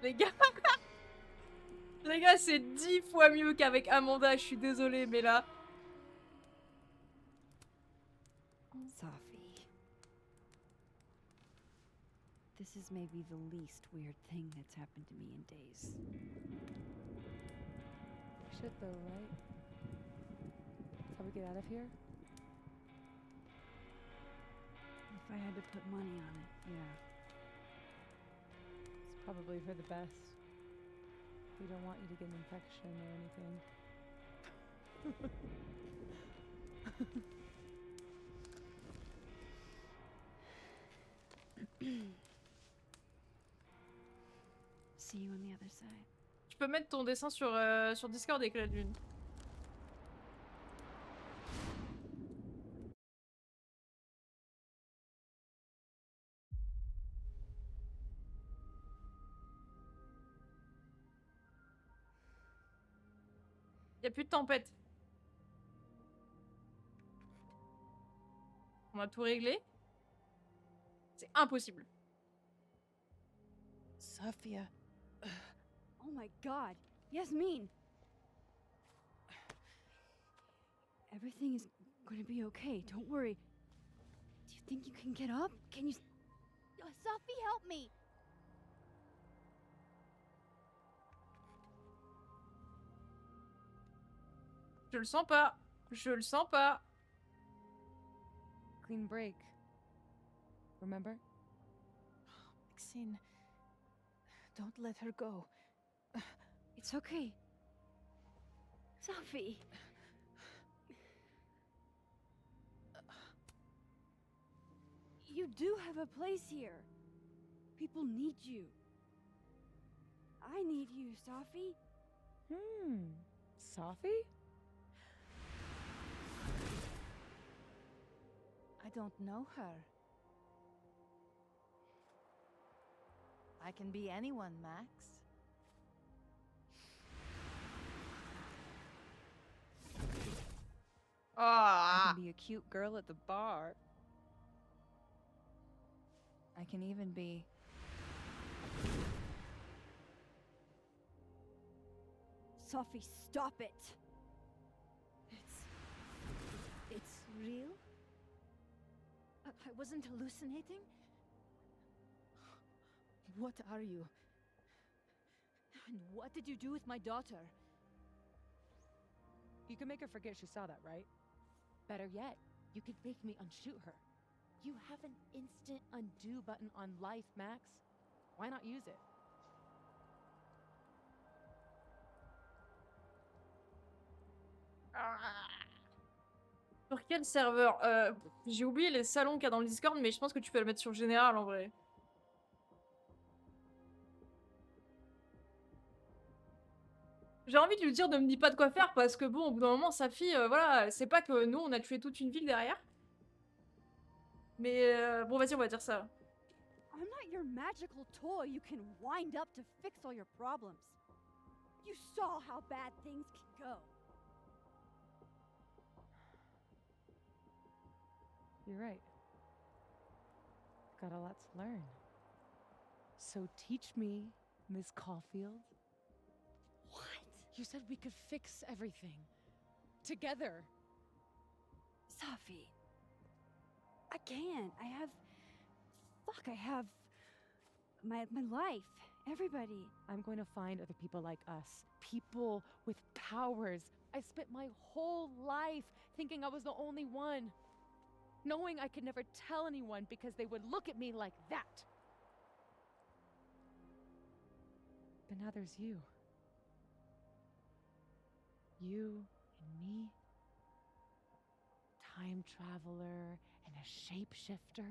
Les gars, les gars, c'est 10 fois mieux qu'avec Amanda. Je suis désolée, mais là. Safi. This is maybe the least weird thing that's happened to me in days. Shit though, right? How we get out of here? If I had to put money on it, yeah. It's probably for the best. We don't want you to get an infection or anything. See you on the other side. Tu peux mettre ton dessin sur, sur Discord avec la lune. Y a plus de tempête. On a tout réglé. C'est impossible. Safia. Oh my god. Yasmin! Everything is gonna be okay. Don't worry. Do you think you can get up? Can you... Safi, help me! Je le sens pas. Je le sens pas. Clean break. Remember? Maxine, don't let her go. It's okay. Safi! You do have a place here. People need you. I need you, Safi. Safi? I don't know her. I can be anyone, Max. I can be a cute girl at the bar. I can even be... Sophie, stop it! It's real? I wasn't hallucinating? What are you? And what did you do with my daughter? You can make her forget she saw that, right? Better yet, you could make me unshoot her. You have an instant undo button on life, Max. Why not use it? Sur quel serveur? J'ai oublié les salons qu'il y a dans le Discord, mais je pense que tu peux le mettre sur général en vrai. J'ai envie de lui dire de me dire pas de quoi faire parce que bon, au bout d'un moment, sa fille, voilà, elle sait pas que nous, on a tué toute une ville derrière. Mais bon, vas-y, on va dire ça. I'm not your magical toy you can wind up to fix all your problems. You saw how bad things can go. You're right. Got a lot to learn. So teach me, Miss Caulfield. What? You said we could fix everything. Together. Sophie. I can't. I have my life. Everybody. I'm going to find other people like us. People with powers. I spent my whole life thinking I was the only one. Knowing I could never tell anyone because they would look at me like that. But now there's you. You and me. Time traveler and a shapeshifter.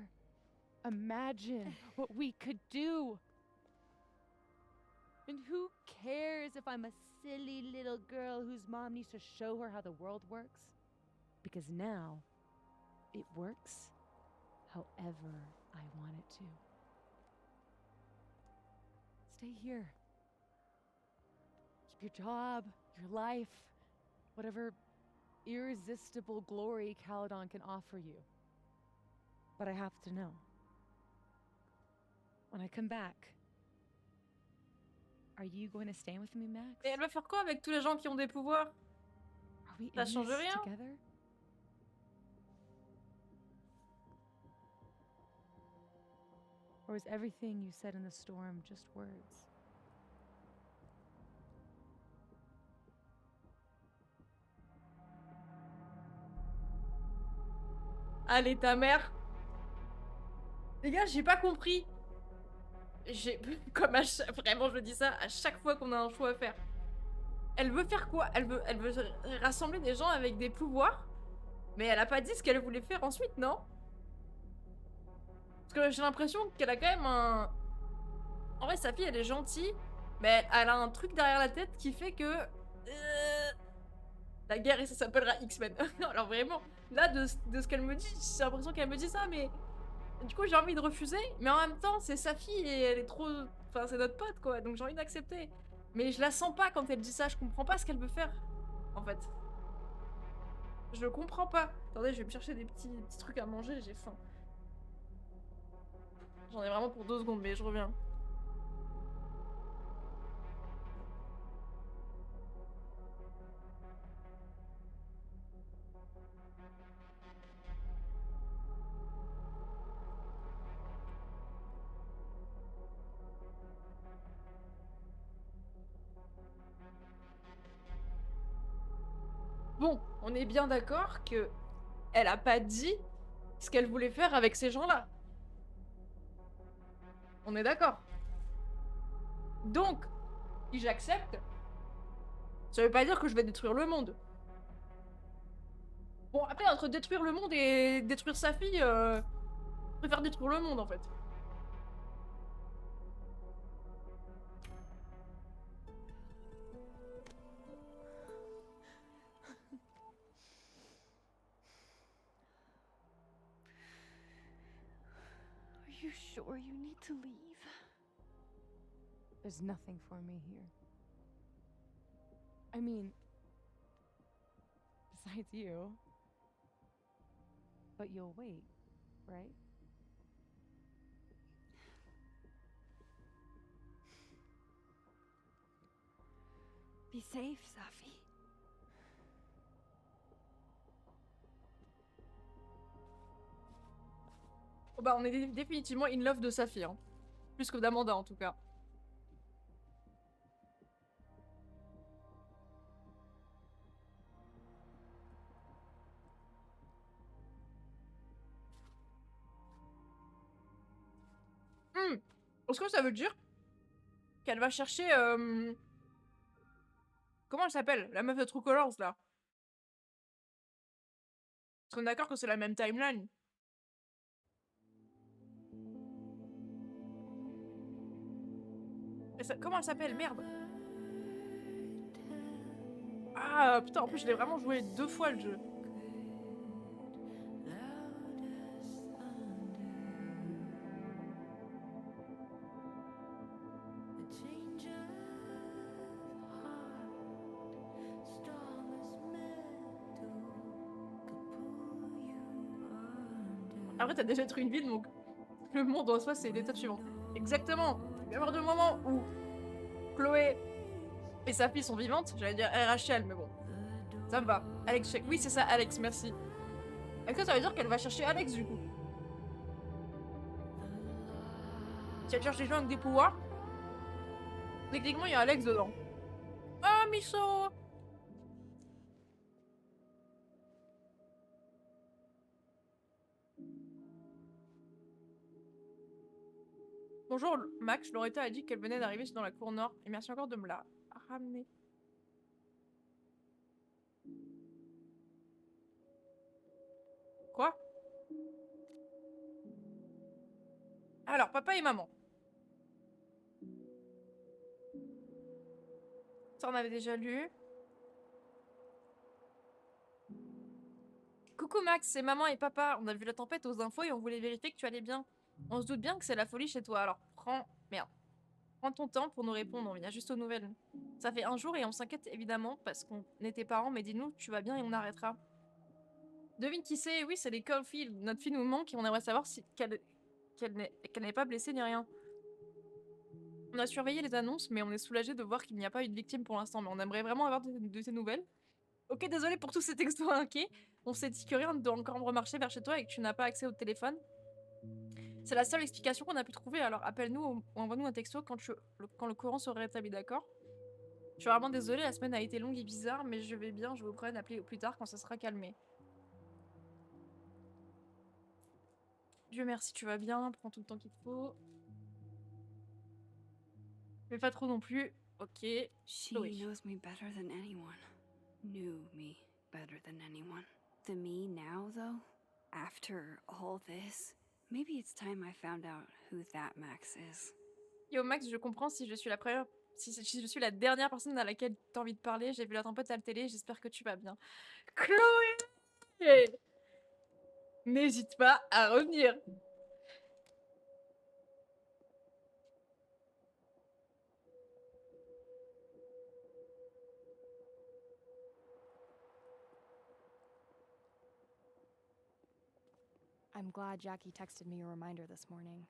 Imagine what we could do. And who cares if I'm a silly little girl whose mom needs to show her how the world works? Because now, it works however I want it to. Stay here. Keep your job, your life, whatever irresistible glory Caledon can offer you. But I have to know. When I come back, are you going to stay with me, Max? Et elle va faire quoi avec tous les gens qui ont des pouvoirs? Are we Ça in change this rien. together? Or was everything you said in the storm just words? Allez, ta mère. Les gars, j'ai pas compris. Comme vraiment, je dis ça à chaque fois qu'on a un choix à faire. Elle veut faire quoi? Elle veut rassembler des gens avec des pouvoirs. Mais elle a pas dit ce qu'elle voulait faire ensuite, non? Parce que j'ai l'impression qu'elle a quand même un... En vrai, sa fille, elle est gentille. Mais elle a un truc derrière la tête qui fait que... La guerre, et ça s'appellera X-Men. Alors vraiment, là, de ce qu'elle me dit, j'ai l'impression qu'elle me dit ça, mais... Du coup, j'ai envie de refuser, mais en même temps, c'est sa fille et elle est trop... Enfin, c'est notre pote, quoi, donc j'ai envie d'accepter. Mais je la sens pas quand elle dit ça, je comprends pas ce qu'elle veut faire, en fait. Je comprends pas. Attendez, je vais me chercher des petits trucs à manger, j'ai faim. J'en ai vraiment pour 2 secondes, mais je reviens. Bon, on est bien d'accord que elle a pas dit ce qu'elle voulait faire avec ces gens-là. On est d'accord. Donc, si j'accepte, ça veut pas dire que je vais détruire le monde. Bon, après, entre détruire le monde et détruire sa fille, je préfère détruire le monde, en fait. Are you sure you need to leave? There's nothing for me here. I mean, besides you, But you'll wait, right? Be safe, Safi. Oh bah, on est définitivement in love de Safi, hein. Plus que d'Amanda, en tout cas. Est-ce que ça veut dire qu'elle va chercher... Comment elle s'appelle? La meuf de True Colors, là. Parce qu'on est d'accord que c'est la même timeline. Comment elle s'appelle? Merde. Ah putain, en plus je l'ai vraiment joué 2 fois le jeu. Après t'as déjà détruit une ville, donc le monde en soi c'est l'étape suivante. Exactement. Il va y avoir des moments où Chloé et sa fille sont vivantes. J'allais dire Rachel, mais bon. Ça me va. Alex, oui c'est ça, Alex, merci. Est-ce que ça veut dire qu'elle va chercher Alex du coup? Si elle cherche des gens avec des pouvoirs, techniquement il y a Alex dedans. Ah, Miso! Bonjour Max, Loretta a dit qu'elle venait d'arriver dans la cour nord et merci encore de me la ramener. Quoi? Alors, papa et maman. Ça, on avait déjà lu. Coucou Max, c'est maman et papa. On a vu la tempête aux infos et on voulait vérifier que tu allais bien. On se doute bien que c'est la folie chez toi, alors prends... Merde. Prends ton temps pour nous répondre, on vient juste aux nouvelles. Ça fait un jour et on s'inquiète évidemment parce qu'on est tes parents, mais dis-nous, tu vas bien et on arrêtera. Devine qui c'est? Oui, c'est les Caulfield. Notre fille nous manque et on aimerait savoir si qu'elle n'est pas blessée ni rien. On a surveillé les annonces, mais on est soulagé de voir qu'il n'y a pas eu de victime pour l'instant, mais on aimerait vraiment avoir de tes nouvelles. Ok, désolé pour tous ces textos inquiets. On s'est dit que rien ne doit encore remarcher vers chez toi et que tu n'as pas accès au téléphone. C'est la seule explication qu'on a pu trouver, alors appelle-nous ou envoie-nous un texto quand le courant sera rétabli, d'accord? Je suis vraiment désolée, la semaine a été longue et bizarre, mais je vais bien, je vous promets d'appeler plus tard quand ça sera calmé. Dieu merci, tu vas bien, prends tout le temps qu'il te faut. Mais pas trop non plus, ok. She knows me better than anyone. Knew me better than anyone. The me now, though, after all this, maybe it's time I found out who that Max is. Yo Max, je comprends si je suis la première... Si je suis la dernière personne à laquelle t'as envie de parler, j'ai vu la tempête à la télé, j'espère que tu vas bien. Chloé! N'hésite pas à revenir. I'm glad Jackie texted me a reminder this morning.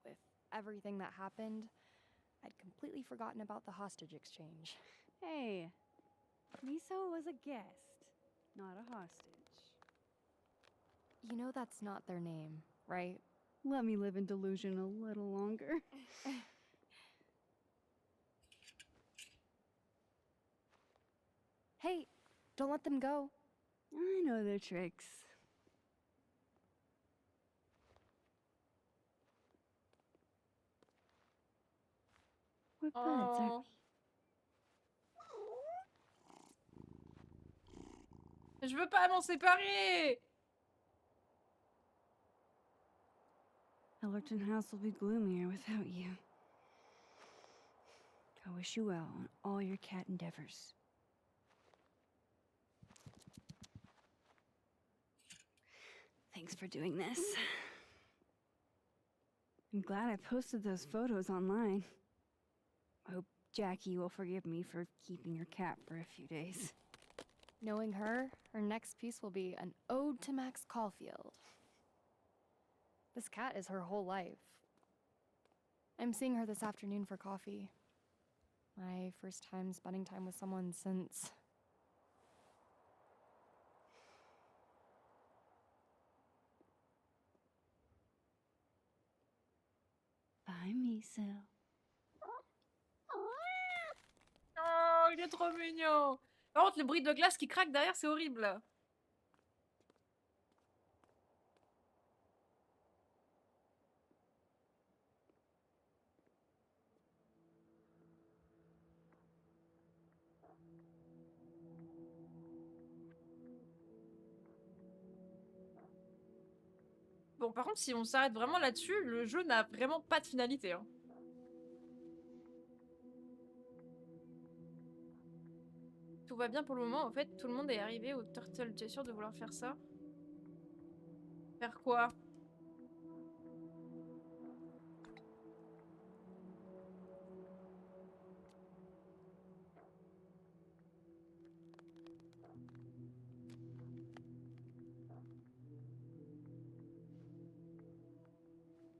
With everything that happened, I'd completely forgotten about the hostage exchange. Hey, Miso was a guest, not a hostage. You know that's not their name, right? Let me live in delusion a little longer. Hey, don't let them go. I know their tricks. We're buds, aren't we? Je veux pas m'en séparer. Ellerton House will be gloomier without you. I wish you well on all your cat endeavors. Thanks for doing this. I'm glad I posted those photos online. I hope Jackie will forgive me for keeping your cat for a few days. Knowing her next piece will be an ode to Max Caulfield. This cat is her whole life. I'm seeing her this afternoon for coffee. My first time spending time with someone since... Bye, Miso. Oh, il est trop mignon. Par contre, le bruit de glace qui craque derrière, c'est horrible. Bon, par contre, si on s'arrête vraiment là-dessus, le jeu n'a vraiment pas de finalité. Hein. Tout va bien pour le moment. En fait, tout le monde est arrivé au Turtle. Tu es sûr de vouloir faire ça? Faire quoi?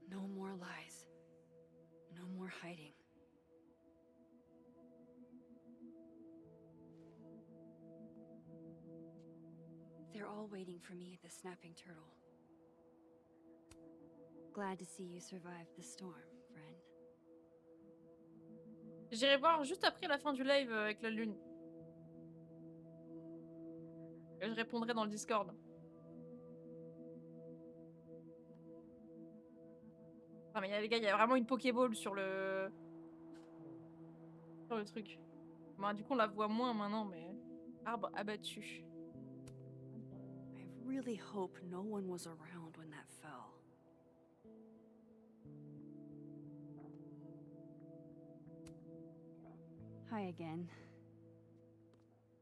No more lies. No more hiding. They're all waiting for me at the Snapping Turtle. Glad to see you survived the storm, friend. J'irai voir juste après la fin du live avec la lune. Et je répondrai dans le Discord. Ah mais les gars, il y a vraiment une Pokéball sur le truc. Bon, du coup, on la voit moins maintenant, mais arbre abattu. I really hope no one was around when that fell. Hi again.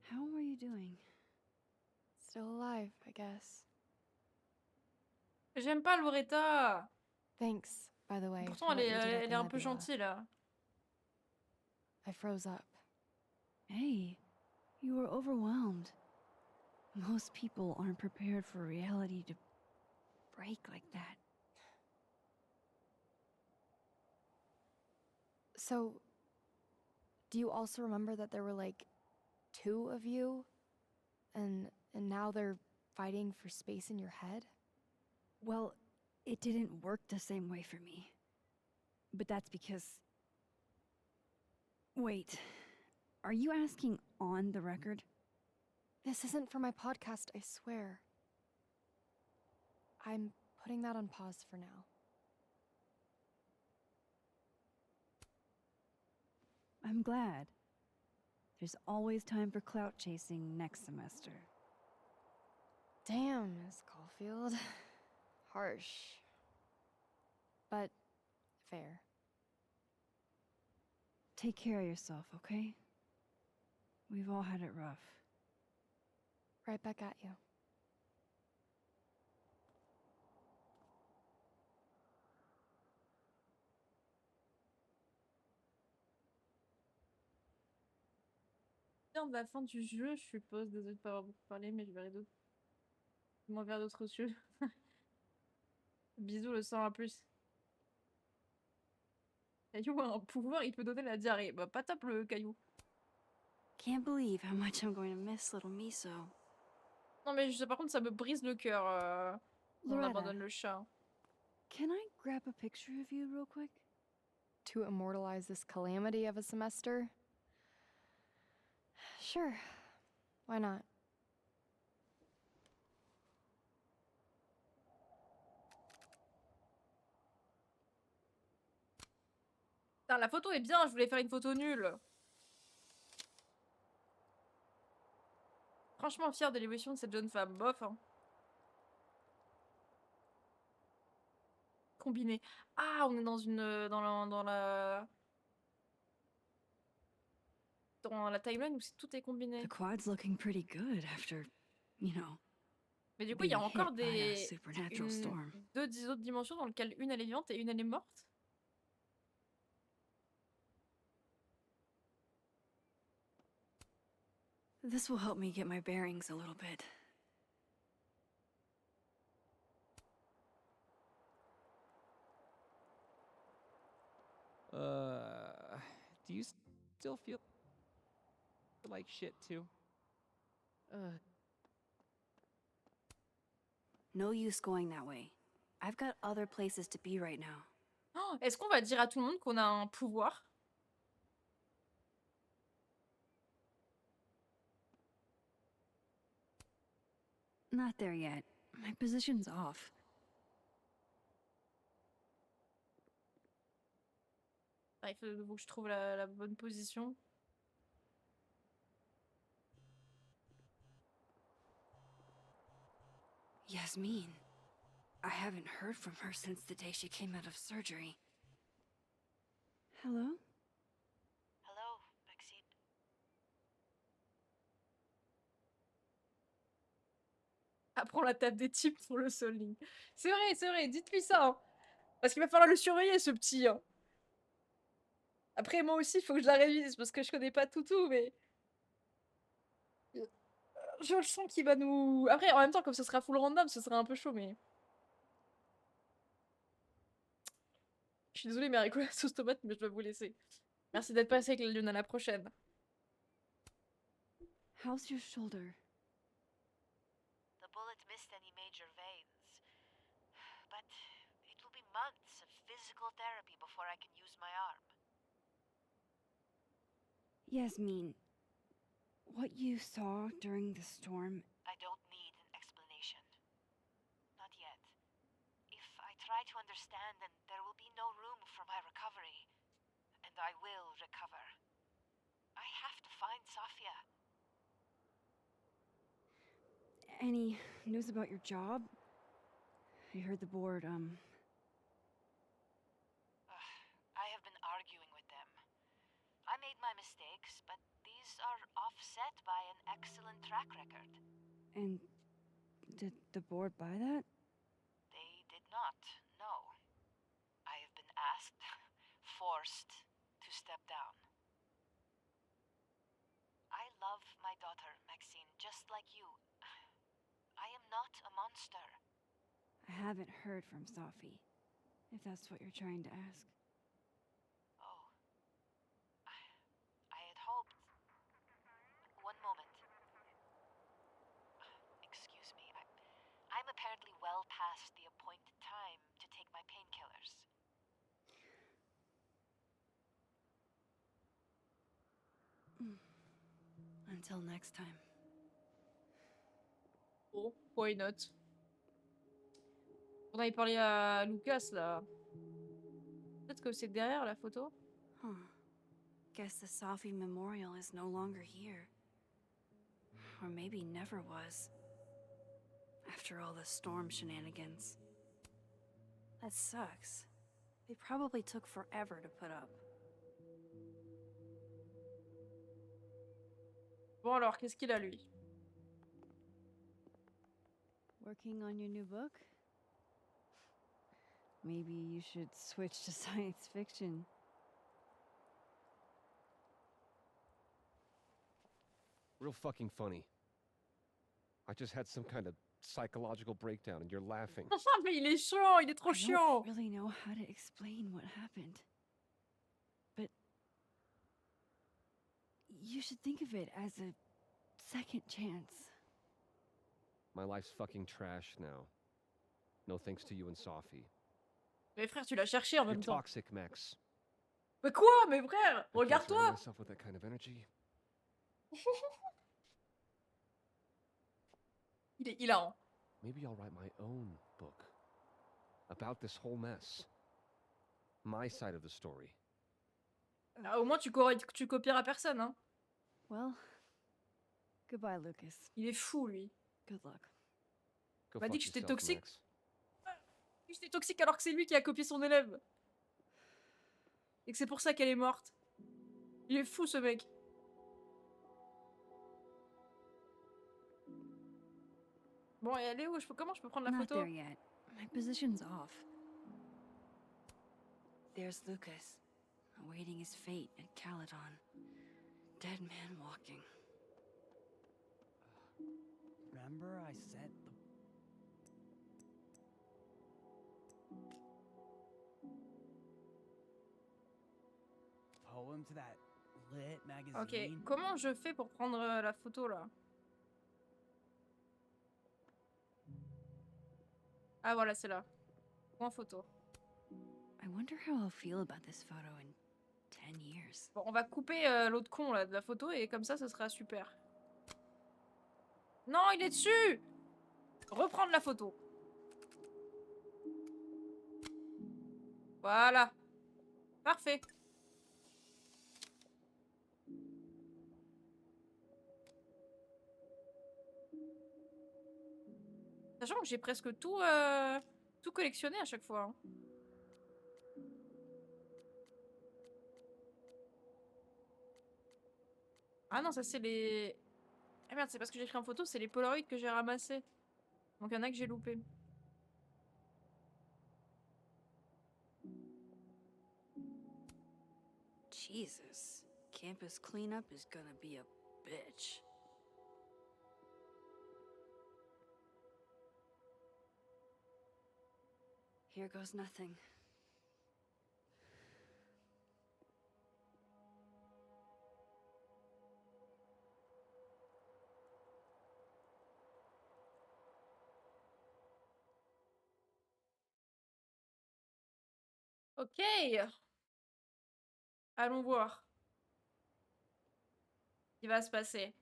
How are you doing? Still alive, I guess. J'aime pas Loretta. Thanks, by the way. Pourtant, for elle what you did at est the un peu Nebula. gentille là. I froze up. Hey, you were overwhelmed. Most people aren't prepared for reality to break like that. So, do you also remember that there were like 2 of you? And now they're fighting for space in your head? Well, it didn't work the same way for me. But that's because... Wait, are you asking on the record? This isn't for my podcast, I swear. I'm putting that on pause for now. I'm glad. There's always time for clout chasing next semester. Damn, Miss Caulfield. Harsh. But fair. Take care of yourself, okay? We've all had it rough. Right back at you. Bien de la fin du jeu, je suppose. Désolée de pas avoir beaucoup parlé, mais je verrai d'autres. Moi vers d'autres cieux. Bisous, le sang à plus. Caillou a un pouvoir, il peut donner la diarrhée. Bah, pas top le caillou. Can't believe how much I'm going to miss little Miso. Non, mais par contre, ça me brise le cœur. On Loretta. abandonne le chat. Can I grab a picture of you real quick? To immortalize this calamity of a semester? Sure. Why not? Putain, la photo est bien, je voulais faire une photo nulle. Franchement fière de l'évolution de cette jeune femme, bof. Hein. Combiné. Ah, on est dans une dans la timeline où tout est combiné. The quad's looking pretty good after, you know. Mais du coup, il y a being encore hit by a des supernatural storm. deux autres dimensions dans lesquelles une elle est vivante et une elle est morte. This will help me get my bearings a little bit. Do you still feel like shit too? No use going that way. I've got other places to be right now. Oh, est-ce qu'on va dire à tout le monde qu'on a un pouvoir? Not there yet. My position's off. Ah, il faut que je trouve la bonne position. Yasmin. I haven't heard from her since the day she came out of surgery. Hello? Hello, Maxine. Apprends la table des types pour le soling. C'est vrai, dites-lui ça. Hein. Parce qu'il va falloir le surveiller, ce petit. Hein. Après, moi aussi, il faut que je la révise, parce que je connais pas tout, mais... Je le sens qu'il va nous... Après, en même temps, comme ce sera full random, ce sera un peu chaud, mais... Je suis désolée, mais la sauce tomate, mais je dois vous laisser. Merci d'être passé avec la lune, à la prochaine. How's your shoulder? The bullet missed any major veins. But it will be months of physical therapy before I can use my arm. Yasmin, what you saw during the storm... I don't need an explanation. Not yet. If I try to understand, then there will be no room for my recovery. And I will recover. I have to find Safia. Any news about your job? I heard the board, I have been arguing with them. I made my mistakes, but these are offset by an excellent track record. And did the board buy that? They did not, no. I have been asked, forced to step down. I love my daughter, Maxine, just like you. I am not a monster. I haven't heard from Safi, if that's what you're trying to ask. Oh. I had hoped... One moment. Excuse me. I'm apparently well past the appointed time to take my painkillers. Until next time. Oh, why not? On avait parlé à Lucas, là. Peut-être que c'est derrière la photo. Huh. Guess the Safi memorial is no longer here. Or maybe never was. After all the storm shenanigans. That sucks. They probably took forever to put up. Bon alors, qu'est-ce qu'il a lui? Working on your new book? Maybe you should switch to science fiction. Real fucking funny. I just had some kind of psychological breakdown and you're laughing. Mais il est chiant, il est trop I chiant. don't really know how to explain what happened. But you should think of it as a second chance. My life's fucking trash now. No thanks to you and Safi. Mais frère, tu l'as cherché en You're même temps. toxic, Max. Mais quoi? Mais frère, I can't surround regarde-toi. myself with that kind of energy. Il est hilarant. Maybe I'll write my own book about this whole mess. My side of the story. Ah, au moins, tu copieras personne, hein. Well, goodbye, Lucas. Il est fou, lui. Good luck. Go Il m'a fuck dit que j'étais yourself, toxique. Max. J'étais toxique alors que c'est lui qui a copié son élève. Et que c'est pour ça qu'elle est morte. Il est fou, ce mec. Bon, et elle est où? Comment je peux prendre la Not photo? there yet. My position's off. There's Lucas, awaiting his fate at Caledon. Dead man walking. Remember I sent the poem to that lit magazine? Ok, comment je fais pour prendre la photo là? Ah voilà, c'est là. Prends photo. I wonder how I'll feel about this photo in 10 years. Bon, on va couper l'autre con là de la photo et comme ça, ce sera super. Non, il est dessus! Reprendre la photo. Voilà. Parfait. Sachant que j'ai presque tout, tout collectionné à chaque fois. Hein. Ah non, ça c'est les... Ah merde, c'est parce que j'ai pris en photo, c'est les Polaroids que j'ai ramassés. Donc il y en a que j'ai loupé. Jesus, campus cleanup is gonna be a bitch. Here goes nothing. Ok. Allons voir. Ce qui va se passer.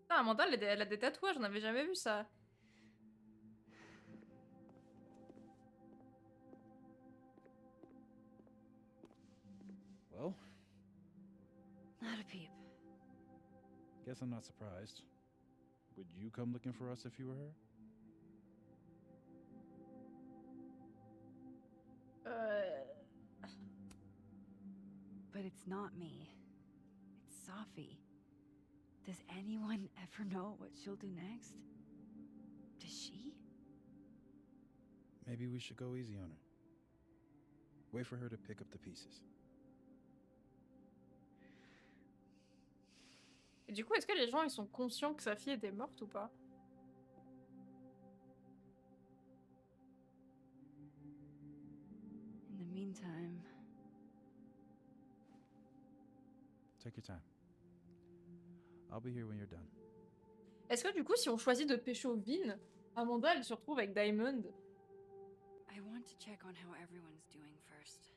Ah, Amanda, elle a des tatouages, j'en avais jamais vu ça. Well, Not a peep. guess I'm not surprised. Would you come looking for us if you were her? But it's not me. It's Safi. Does anyone ever know what she'll do next? Does she? Maybe we should go easy on her. Wait for her to pick up the pieces. Et du coup, est-ce que les gens ils sont conscients que sa fille était morte ou pas? In the meantime... Take your time. I'll be here when you're done. Est-ce que du coup, si on choisit de pécho Vin, Amanda elle se retrouve avec Diamond? I want to check on how everyone's doing first.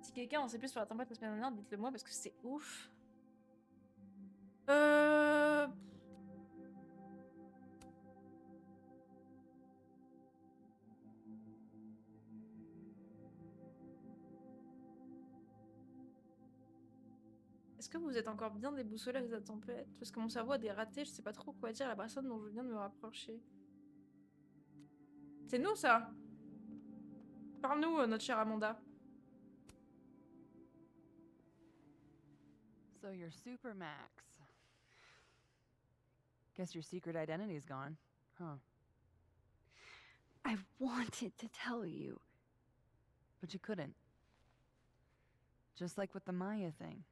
Si quelqu'un en sait plus sur la tempête la semaine dernière, dites-le moi parce que c'est ouf. Est-ce que vous êtes encore bien déboussolé avec la tempête? Parce que mon cerveau a des ratés, je sais pas trop quoi dire à la personne dont je viens de me rapprocher. C'est nous ça? Parle-nous, notre chère Amanda. So you're Super Max. Guess your secret identity's gone, huh? I wanted to tell you. But you couldn't. Just like with the Maya thing.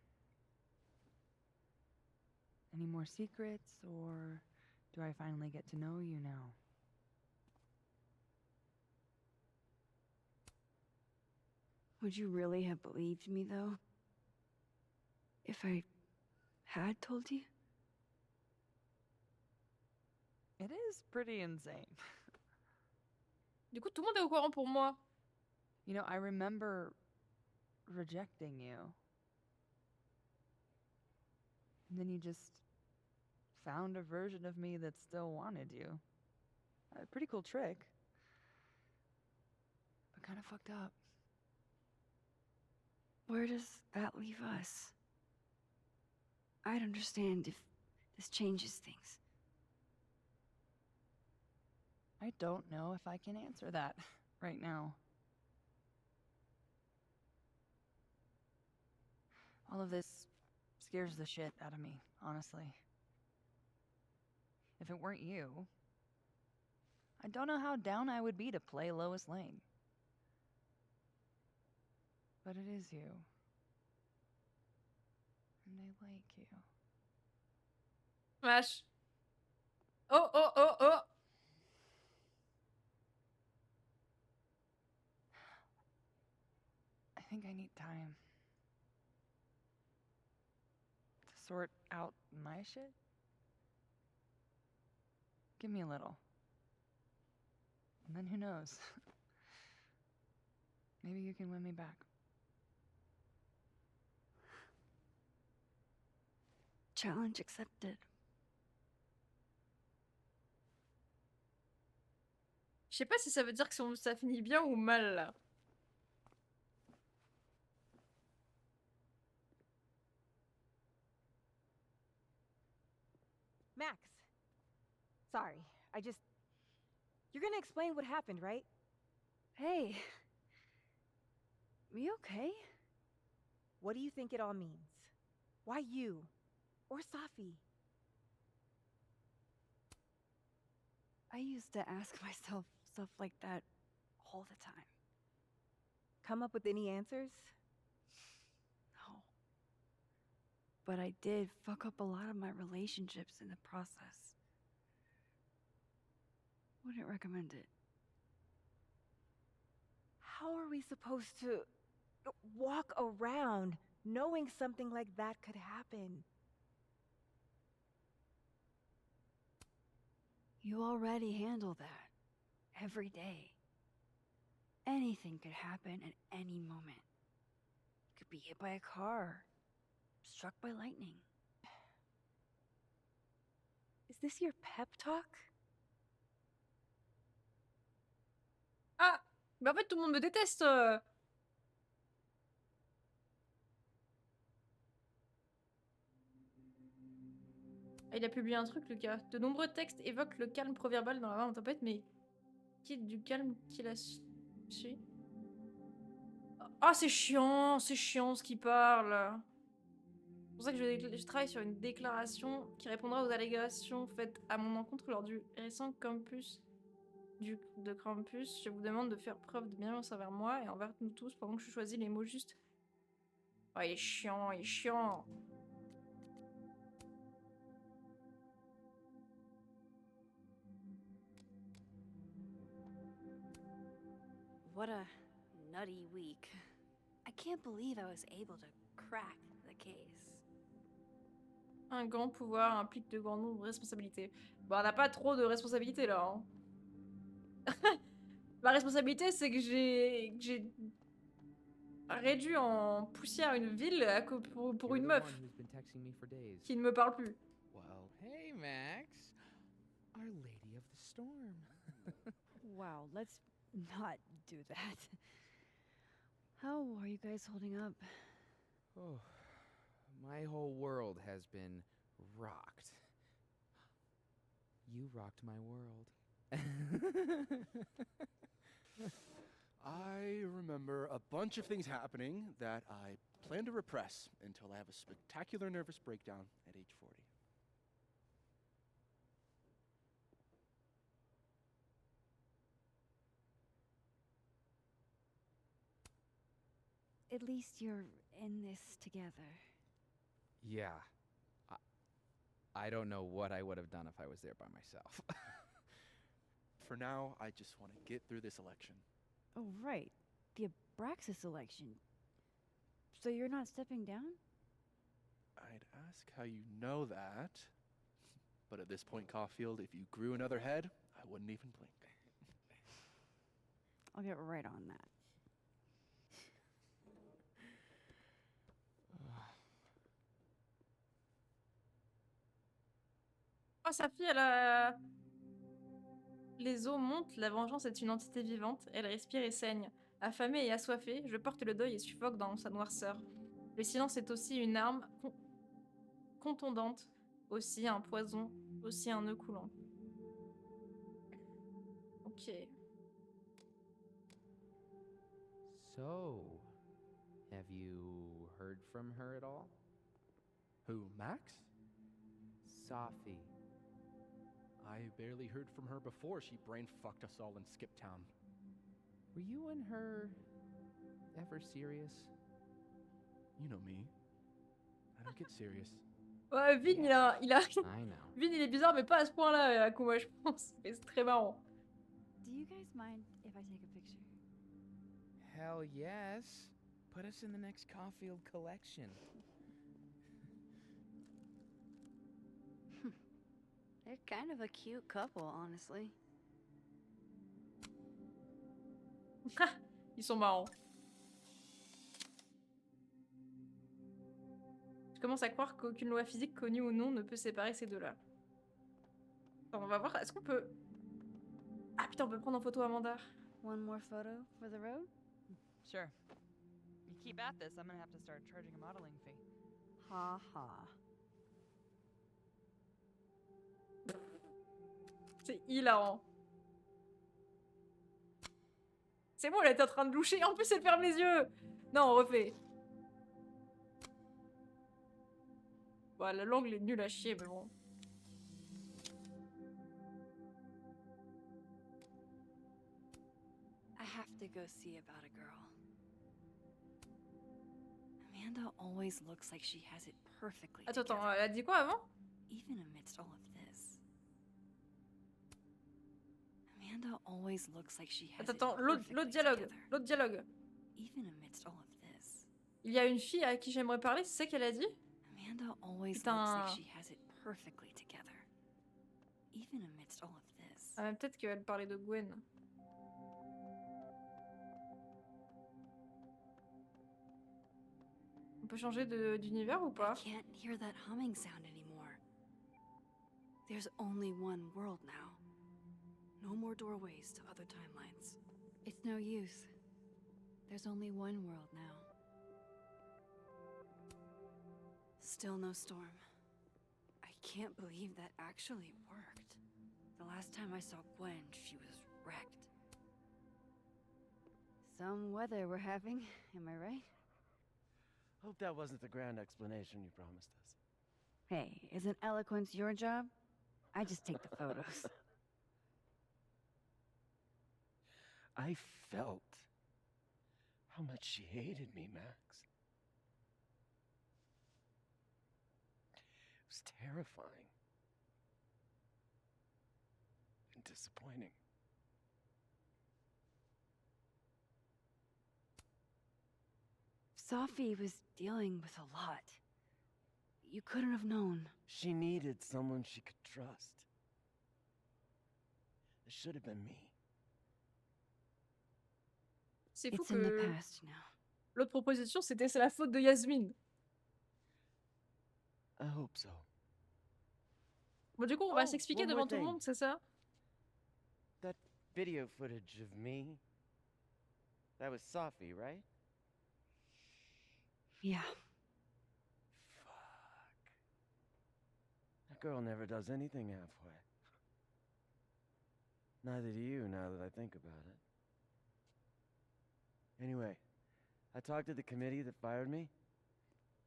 Any more secrets, or do I finally get to know you now? Would you really have believed me, though? If I had told you? It is pretty insane. Du coup, tout le monde est au courant pour moi. You know, I remember rejecting you. And then you just found a version of me that still wanted you. A pretty cool trick. But kind of fucked up. Where does that leave us? I'd understand if this changes things. I don't know if I can answer that right now. All of this scares the shit out of me, honestly. If it weren't you, I don't know how down I would be to play Lois Lane. But it is you. And I like you. Vache. Oh, oh, oh, oh. I think I need time to sort out my shit. Give me a little. And then who knows? Maybe you can win me back. Challenge accepted. Je sais pas si ça veut dire que ça finit bien ou mal là. Max. Sorry, You're gonna explain what happened, right? Hey. You okay? What do you think it all means? Why you? Or Safi? I used to ask myself stuff like that all the time. Come up with any answers? No. But I did fuck up a lot of my relationships in the process. Wouldn't recommend it. How are we supposed to walk around knowing something like that could happen? You already handle that every day. Anything could happen at any moment. You could be hit by a car, struck by lightning. Is this your pep talk? Ah, mais en fait tout le monde me déteste. Il a publié un truc, Lucas. De nombreux textes évoquent le calme proverbial dans la voix en tempête, mais quitte du calme qu'il a su. Ah, c'est chiant ce qu'il parle. C'est pour ça que je travaille sur une déclaration qui répondra aux allégations faites à mon encontre lors du récent campus de Krampus. Je vous demande de faire preuve de bienveillance envers moi et envers nous tous pendant que je choisis les mots justes. Oh, il est chiant, il est chiant. What a nutty week. I can't believe I was able to crack the case. Un grand pouvoir implique de grands nombres de responsabilités. Bon, on n'a pas trop de responsabilités là. Hein. Ma responsabilité, c'est que j'ai réduit en poussière une ville pour une meuf qui ne me parle plus. Well, hey Max, Our Lady of the Storm. Wow, let's not do that. How are you guys holding up? Oh, my whole world has been rocked. You rocked my world. I remember a bunch of things happening that I plan to repress until I have a spectacular nervous breakdown at age 40. At least you're in this together. Yeah. I don't know what I would have done if I was there by myself. For now, I just want to get through this election. Oh, right. The Abraxas election. So you're not stepping down? I'd ask how you know that. But at this point, Caulfield, if you grew another head, I wouldn't even blink. I'll get right on that. Oh, sa fille, elle a... Les eaux montent, la vengeance est une entité vivante, elle respire et saigne. Affamée et assoiffée, je porte le deuil et suffoque dans sa noirceur. Le silence est aussi une arme contondante, aussi un poison, aussi un nœud coulant. Ok. So, have you heard from her at all? Who, Max? Sophie. I barely heard from her before she brain fucked us all in Skip Town. Were you and her ever serious? You know me. I don't get serious. Ouais, Vin, il a... I know. Vin, il est bizarre, mais pas à ce point-là, Akuma, je pense. Mais c'est très marrant. Do you guys mind if I take a picture? Hell yes. Put us in the next Caulfield collection. They're kind of a cute couple, honestly. Ils sont marrants. Je commence à croire qu'aucune loi physique connue ou non ne peut séparer ces deux-là. Attends, on va voir, est-ce qu'on peut... Ah putain, on peut prendre en photo Amanda. One more photo for the road? Sure. You keep at this, I'm gonna have to start charging a modeling fee. Ha ha. C'est hilarant. C'est bon, elle était en train de loucher. En plus, elle ferme les yeux. Non, on refait. Bon, l'angle est nul à chier, mais bon. I have to go see about a girl. Amanda always looks like she has it perfectly Attends, together. elle a dit quoi avant? Even amidst all of this. Amanda always looks like she has Attends, it l'autre perfectly dialogue. together. L'autre dialogue. Even amidst all of this. Il y a une fille à qui j'aimerais parler, c'est ça qu'elle a dit? Amanda always Putain. looks like she has it perfectly together. Even amidst all of this. Ah, mais peut-être qu'elle parlait de Gwen. On peut changer d'univers ou pas? I can't hear that humming sound anymore. There's only one world now. No more doorways to other timelines. It's no use. There's only one world now. Still no storm. I can't believe that actually worked. The last time I saw Gwen, she was wrecked. Some weather we're having, am I right? Hope that wasn't the grand explanation you promised us. Hey, isn't eloquence your job? I just take the photos. I felt how much she hated me, Max. It was terrifying. And disappointing. Sophie was dealing with a lot. You couldn't have known. She needed someone she could trust. It should have been me. C'est fou It's in the que past now. l'autre proposition, c'était c'est la faute de Yasmine. I hope so. Bon, du coup, on va Oh, s'expliquer one more devant tout le thing. monde, c'est ça? That video footage of me, that was Sophie, right? Yeah. That girl never does anything halfway. Neither do you, now that I think about it. Anyway, I talked to the committee that fired me.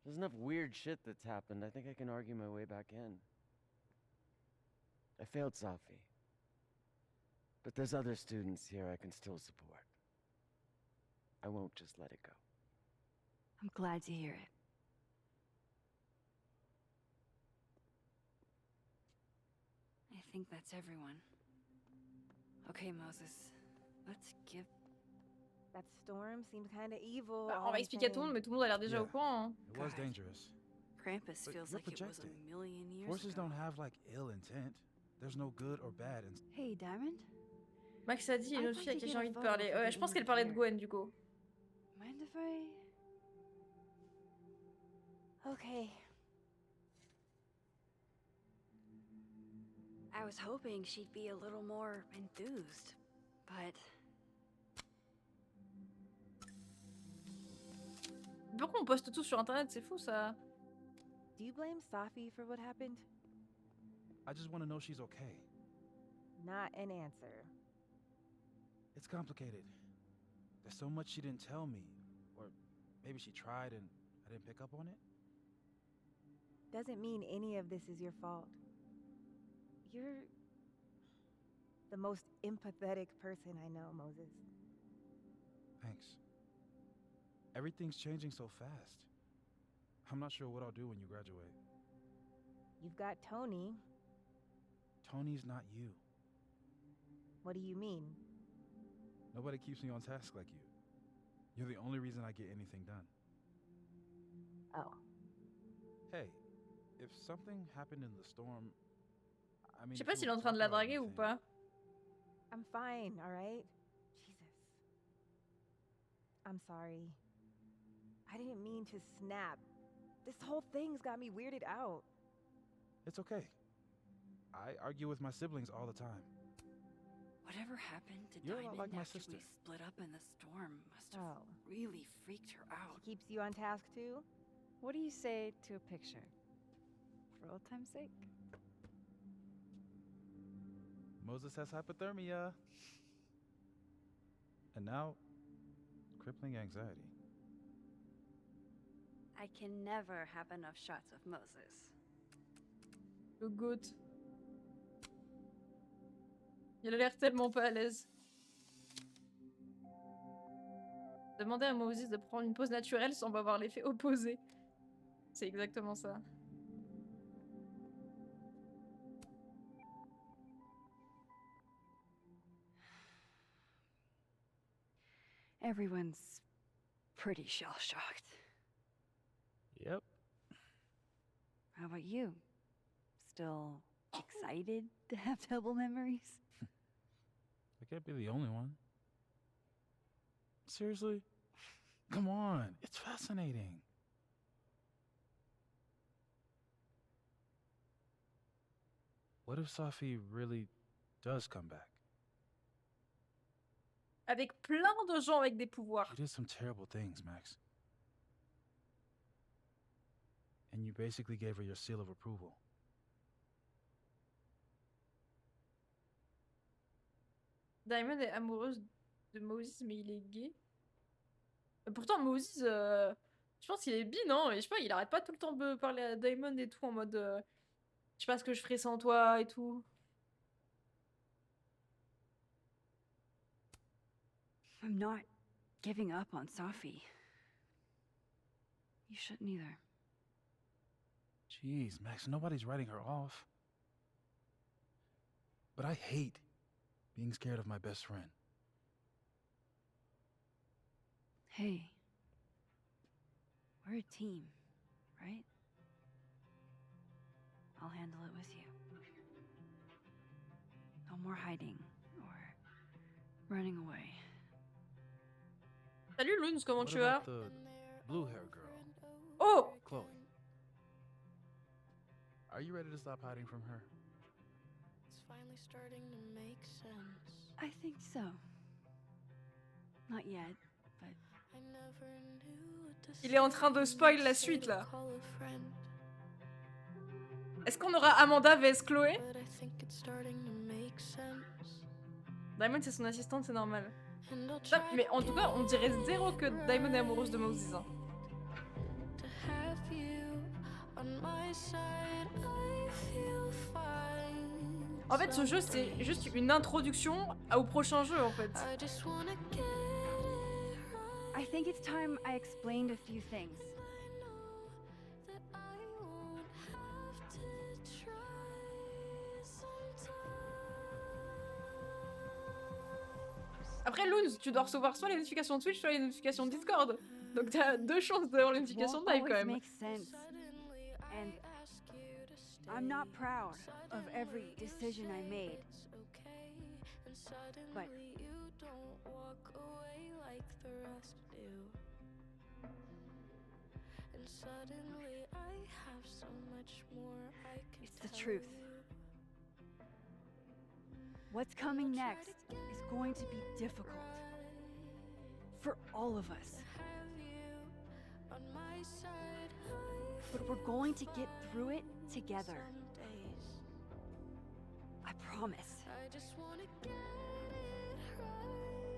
There's enough weird shit that's happened. I think I can argue my way back in. I failed Sophie. But there's other students here I can still support. I won't just let it go. I'm glad to hear it. I think that's everyone. Okay, Moses. Let's give... That storm seemed kind of evil. Bah, all on va I'm expliquer à tout le monde, saying. mais tout le monde a l'air déjà au courant. Hein. It was dangerous. Krampus But feels you're like it was projecting. a million years Forces ago. don't have like ill intent. There's no good or bad in Hey, Diamond? Max a dit, il y a une I'd autre like fille à to qui get j'ai a envie de photo parler. for Ouais, the je pense end qu'elle of parlait de the Gwen, du coup. Mind if I... Okay. I was hoping she'd be a little more enthused, but... Pourquoi on poste tout sur internet? C'est fou ça. Do you blame Safi for what happened? I just want to know she's okay. Not an answer. It's complicated. There's so much she didn't tell me. Or maybe she tried and I didn't pick up on it. Doesn't mean any of this is your fault. You're the most empathetic person I know, Moses. Thanks. Everything's changing so fast. I'm not sure what I'll do when you graduate. You've got Tony. Tony's not you. What do you mean? Nobody keeps me on task like you. You're the only reason I get anything done. Oh. Hey, if something happened in the storm, I mean, Je sais if pas you s'il est en would train de talk la about draguer ou anything. pas. I'm fine, all right? Jesus. I'm sorry. I didn't mean to snap. This whole thing's got me weirded out. It's okay. I argue with my siblings all the time. Whatever happened to You're a lot Diamond like my after sister. we split up in the storm must have Oh. really freaked her out. She keeps you on task too? What do you say to a picture? For old time's sake? Moses has hypothermia. And now, crippling anxiety. I can never have enough shots of Moses. Le goat. Il a l'air tellement pas à l'aise. Demander à Moses de prendre une pause naturelle semble avoir l'effet opposé. C'est exactement ça. Everyone's pretty shell-shocked. Yep. How about you? Still excited to have double memories? I can't be the only one. Seriously? Come on, it's fascinating. What if Safi really does come back? Avec plein de gens avec des pouvoirs. You did some terrible things, Max. And you basically gave her your seal of approval. Diamond est amoureuse de Moses, mais il est gay. Pourtant, Moses, je pense qu'il est bi, non? Et je sais pas, il arrête pas tout le temps de parler à Diamond et tout en mode je sais pas ce que je ferais sans toi et tout. I'm not giving up on Safi. You shouldn't either. Jeez, Max, nobody's writing her off. But I hate being scared of my best friend. Hey, we're a team, right? I'll handle it with you. No more hiding or running away. Salut Loons, comment What tu vas? about the blue-haired girl? Oh! Chloe. Are you ready to stop hiding from her? It's finally starting to make sense. I think so. Not yet, but I never knew what to Il est en train de spoil la suite là. Est-ce qu'on aura Amanda vs Chloé? But I think it's starting to make sense. Diamond c'est son assistante, c'est normal. And I'll Putain, try mais en tout cas, on dirait zéro que Diamond est amoureuse de Moses. Hein. to have you on my side. I feel fine. En fait, ce jeu c'est juste une introduction au prochain jeu en fait. I just wanna get it right. I think it's time I explained a few things. That I won't have to try sometimes. Après, Loons, tu dois recevoir soit les notifications de Twitch, soit les notifications de Discord. Donc t'as deux chances d'avoir les notifications de live quand Always même. makes sense. And I'm not proud of every decision I made. But You don't walk away like the rest do. And suddenly I have so much more I can it's the tell truth. you. What's coming next is going to be difficult. For all of us. Have you on my side. But we're going to get through it together. Some days I promise. I just wanna get it right.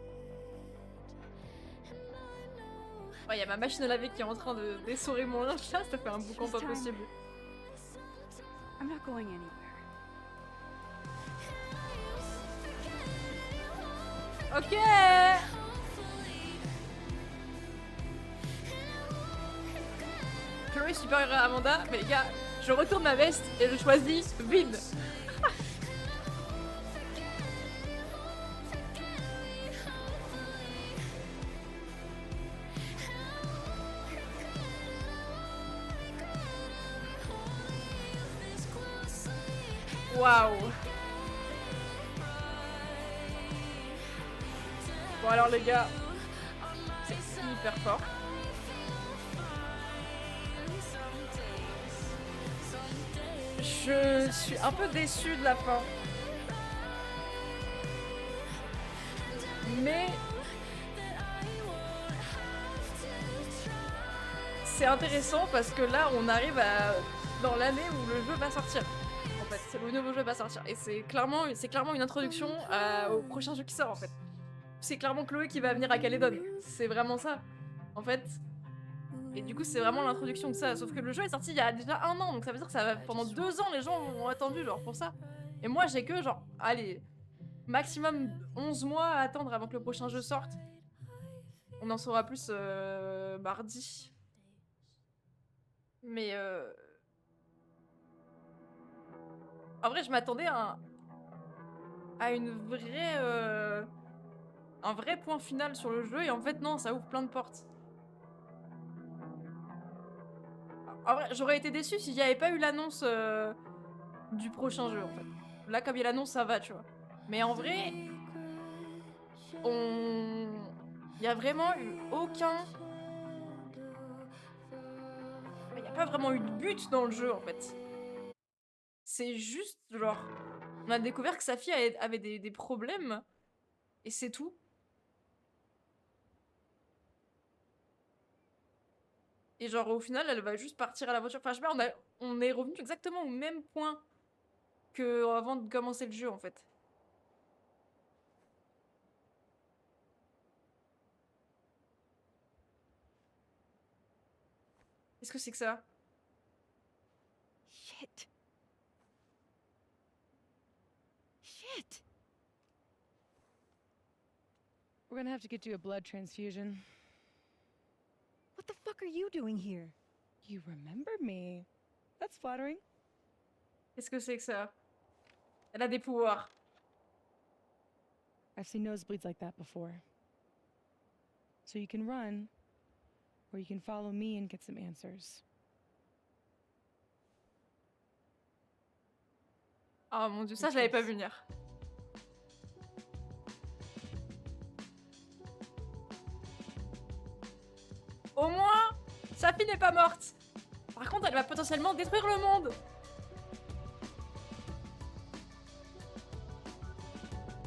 Ouais, y a ma machine à laver qui est en train de d'essorer mon linge là, ça fait un boucan pas possible. I'm not going anywhere. Ok. Chloé supérieure à Amanda, mais les gars, je retourne ma veste et je choisis Vin. Waouh. Bon alors les gars, c'est hyper fort. Je suis un peu déçue de la fin. Mais c'est intéressant parce que là on arrive dans l'année où le jeu va sortir. En fait, c'est le nouveau jeu va sortir. Et c'est clairement une introduction au prochain jeu qui sort en fait. C'est clairement Chloé qui va venir à Caledon. C'est vraiment ça. En fait. Et du coup, c'est vraiment l'introduction de ça. Sauf que le jeu est sorti il y a déjà 1 an. Donc ça veut dire que ça va, pendant 2 ans, les gens ont attendu genre pour ça. Et moi, j'ai que genre, allez, maximum 11 mois à attendre avant que le prochain jeu sorte. On en saura plus mardi. Mais en vrai, je m'attendais à une vraie... un vrai point final sur le jeu et en fait non, ça ouvre plein de portes. En vrai, j'aurais été déçue s'il n'y avait pas eu l'annonce du prochain jeu en fait. Là comme il y a l'annonce ça va tu vois. Mais en vrai, il n'y a vraiment eu aucun... Il n'y a pas vraiment eu de but dans le jeu en fait. C'est juste genre... On a découvert que sa fille avait des problèmes et c'est tout. Et genre au final elle va juste partir à la voiture. Enfin je sais pas, on est revenu exactement au même point que avant de commencer le jeu en fait. Qu'est-ce que c'est que ça? Shit. Shit. We're gonna have to get you a blood transfusion. What the fuck are you doing here? You remember me. That's flattering. Qu'est-ce que c'est que ça? Elle a des pouvoirs. I've seen nosebleeds like that before. So you can run, or you can follow me and get some answers. Oh mon dieu, ça je l'avais pas vu venir. Au moins, sa fille n'est pas morte. Par contre, elle va potentiellement détruire le monde.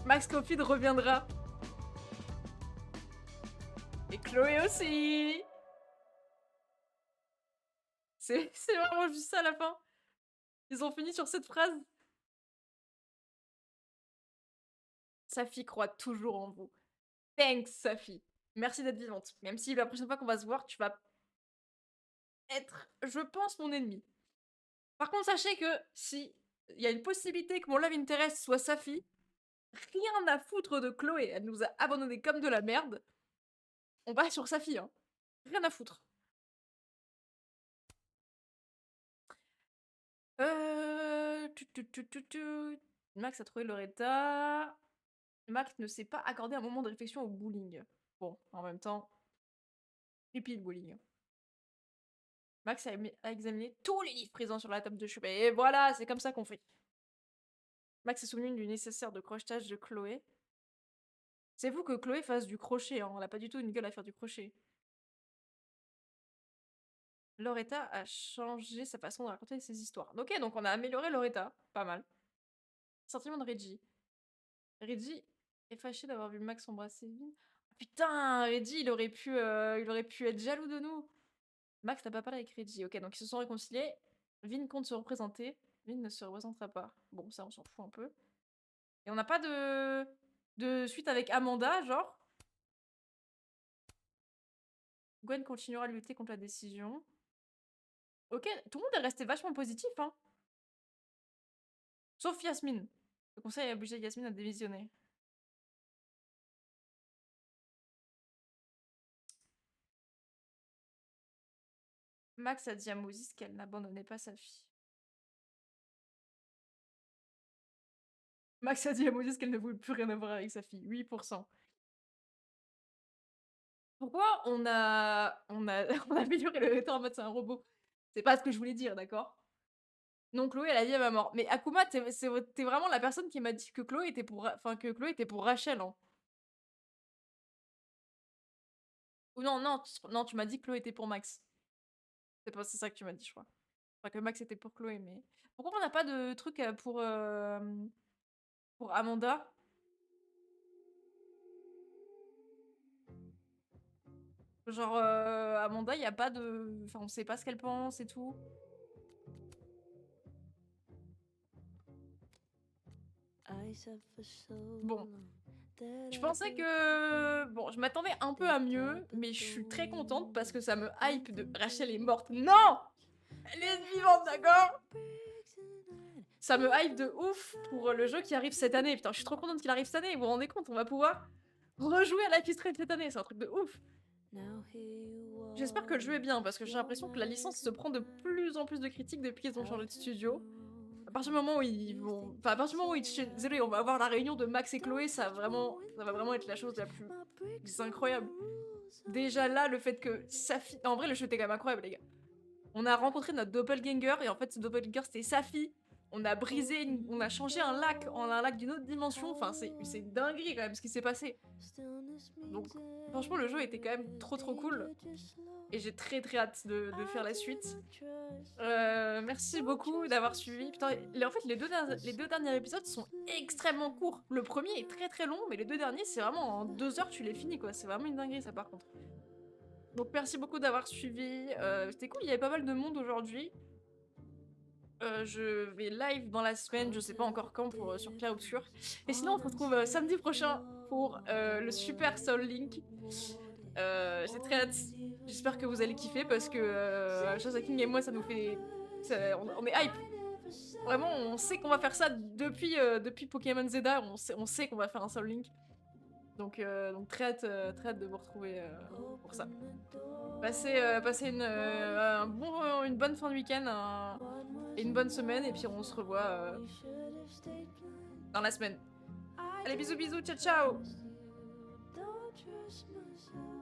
Max Caulfield reviendra. Et Chloé aussi. C'est vraiment juste ça à la fin. Ils ont fini sur cette phrase. Safi croit toujours en vous. Thanks, Safi. Merci d'être vivante. Même si la prochaine fois qu'on va se voir, tu vas être, je pense, mon ennemi. Par contre, sachez que si il y a une possibilité que mon love interest soit Safi, rien à foutre de Chloé. Elle nous a abandonnés comme de la merde. On va sur Safi, hein. Rien à foutre. Max a trouvé Loretta. Max ne s'est pas accordé un moment de réflexion au bowling. Bon, en même temps, creepy le bowling. Max a examiné tous les livres présents sur la table de chevet. Et voilà, c'est comme ça qu'on fait. Max s'est souvenu du nécessaire de crochetage de Chloé. C'est vous que Chloé fasse du crochet, hein. Elle a pas du tout une gueule à faire du crochet. Loretta a changé sa façon de raconter ses histoires. Ok, donc on a amélioré Loretta. Pas mal. Sentiment de Reggie. Reggie est fâché d'avoir vu Max embrasser Vin. Oh, putain, Reggie, il aurait pu être jaloux de nous. Max n'a pas parlé avec Reggie. Ok, donc ils se sont réconciliés. Vin compte se représenter. Vin ne se représentera pas. Bon, ça, on s'en fout un peu. Et on n'a pas de suite avec Amanda, genre. Gwen continuera de lutter contre la décision. Ok, tout le monde est resté vachement positif, hein. Sauf Yasmine. Le conseil a obligé Yasmine à démissionner. Max a dit à Moses qu'elle n'abandonnait pas sa fille. Max a dit à Moses qu'elle ne voulait plus rien avoir avec sa fille. 8%. Pourquoi on a on a amélioré le lecteur en mode c'est un robot? C'est pas ce que je voulais dire, d'accord? Non, Chloé, elle a dit à ma mort. Mais Akuma, t'es vraiment la personne qui m'a dit que Chloé était pour Rachel, hein. Ou non, non, tu m'as dit que Chloé était pour Max. C'est ça que tu m'as dit, je crois. Enfin, que Max était pour Chloé, mais... Pourquoi on n'a pas de truc pour Amanda? Genre, Amanda, il y a pas de... Enfin, on sait pas ce qu'elle pense et tout. Bon. Je pensais que... Bon, je m'attendais un peu à mieux, mais je suis très contente parce que ça me hype de... Rachel est morte. Non! Elle est vivante, d'accord? Ça me hype de ouf pour le jeu qui arrive cette année. Putain, je suis trop contente qu'il arrive cette année. Vous vous rendez compte, on va pouvoir rejouer à Life is Strange cette année. C'est un truc de ouf. J'espère que le jeu est bien parce que j'ai l'impression que la licence se prend de plus en plus de critiques depuis qu'ils ont changé de studio. À partir du moment où ils vont... Enfin, à partir du moment où ils... Désolé, on va avoir la réunion de Max et Chloé, ça va vraiment être la chose la plus incroyable. Déjà là, le fait que Safi... En vrai, le jeu était quand même incroyable, les gars. On a rencontré notre doppelganger, et en fait, ce doppelganger, c'était Safi. On a brisé... On a changé un lac en un lac d'une autre dimension. Enfin, c'est dinguerie, quand même, ce qui s'est passé. Donc, franchement, le jeu était quand même trop cool. Et j'ai très hâte de faire la suite. Merci beaucoup d'avoir suivi. Putain, en fait, les deux derniers épisodes sont extrêmement courts. Le premier est très long, mais les deux derniers, c'est vraiment en 2 heures, tu les finis, quoi. C'est vraiment une dinguerie, ça, par contre. Donc, merci beaucoup d'avoir suivi. C'était cool, il y avait pas mal de monde aujourd'hui. Je vais live dans la semaine, je sais pas encore quand, sur Clair Obscur. Et sinon, on se retrouve samedi prochain pour le Super Soul Link. J'ai très hâte. J'espère que vous allez kiffer parce que Shazaking et moi, ça nous fait... on est hype. Vraiment, on sait qu'on va faire ça depuis Pokémon Zeta. On sait qu'on va faire un Soul Link. Donc très hâte de vous retrouver pour ça. Passez une bonne fin de week-end et une bonne semaine. Et puis on se revoit dans la semaine. Allez, bisous, ciao, ciao! Don't trust myself.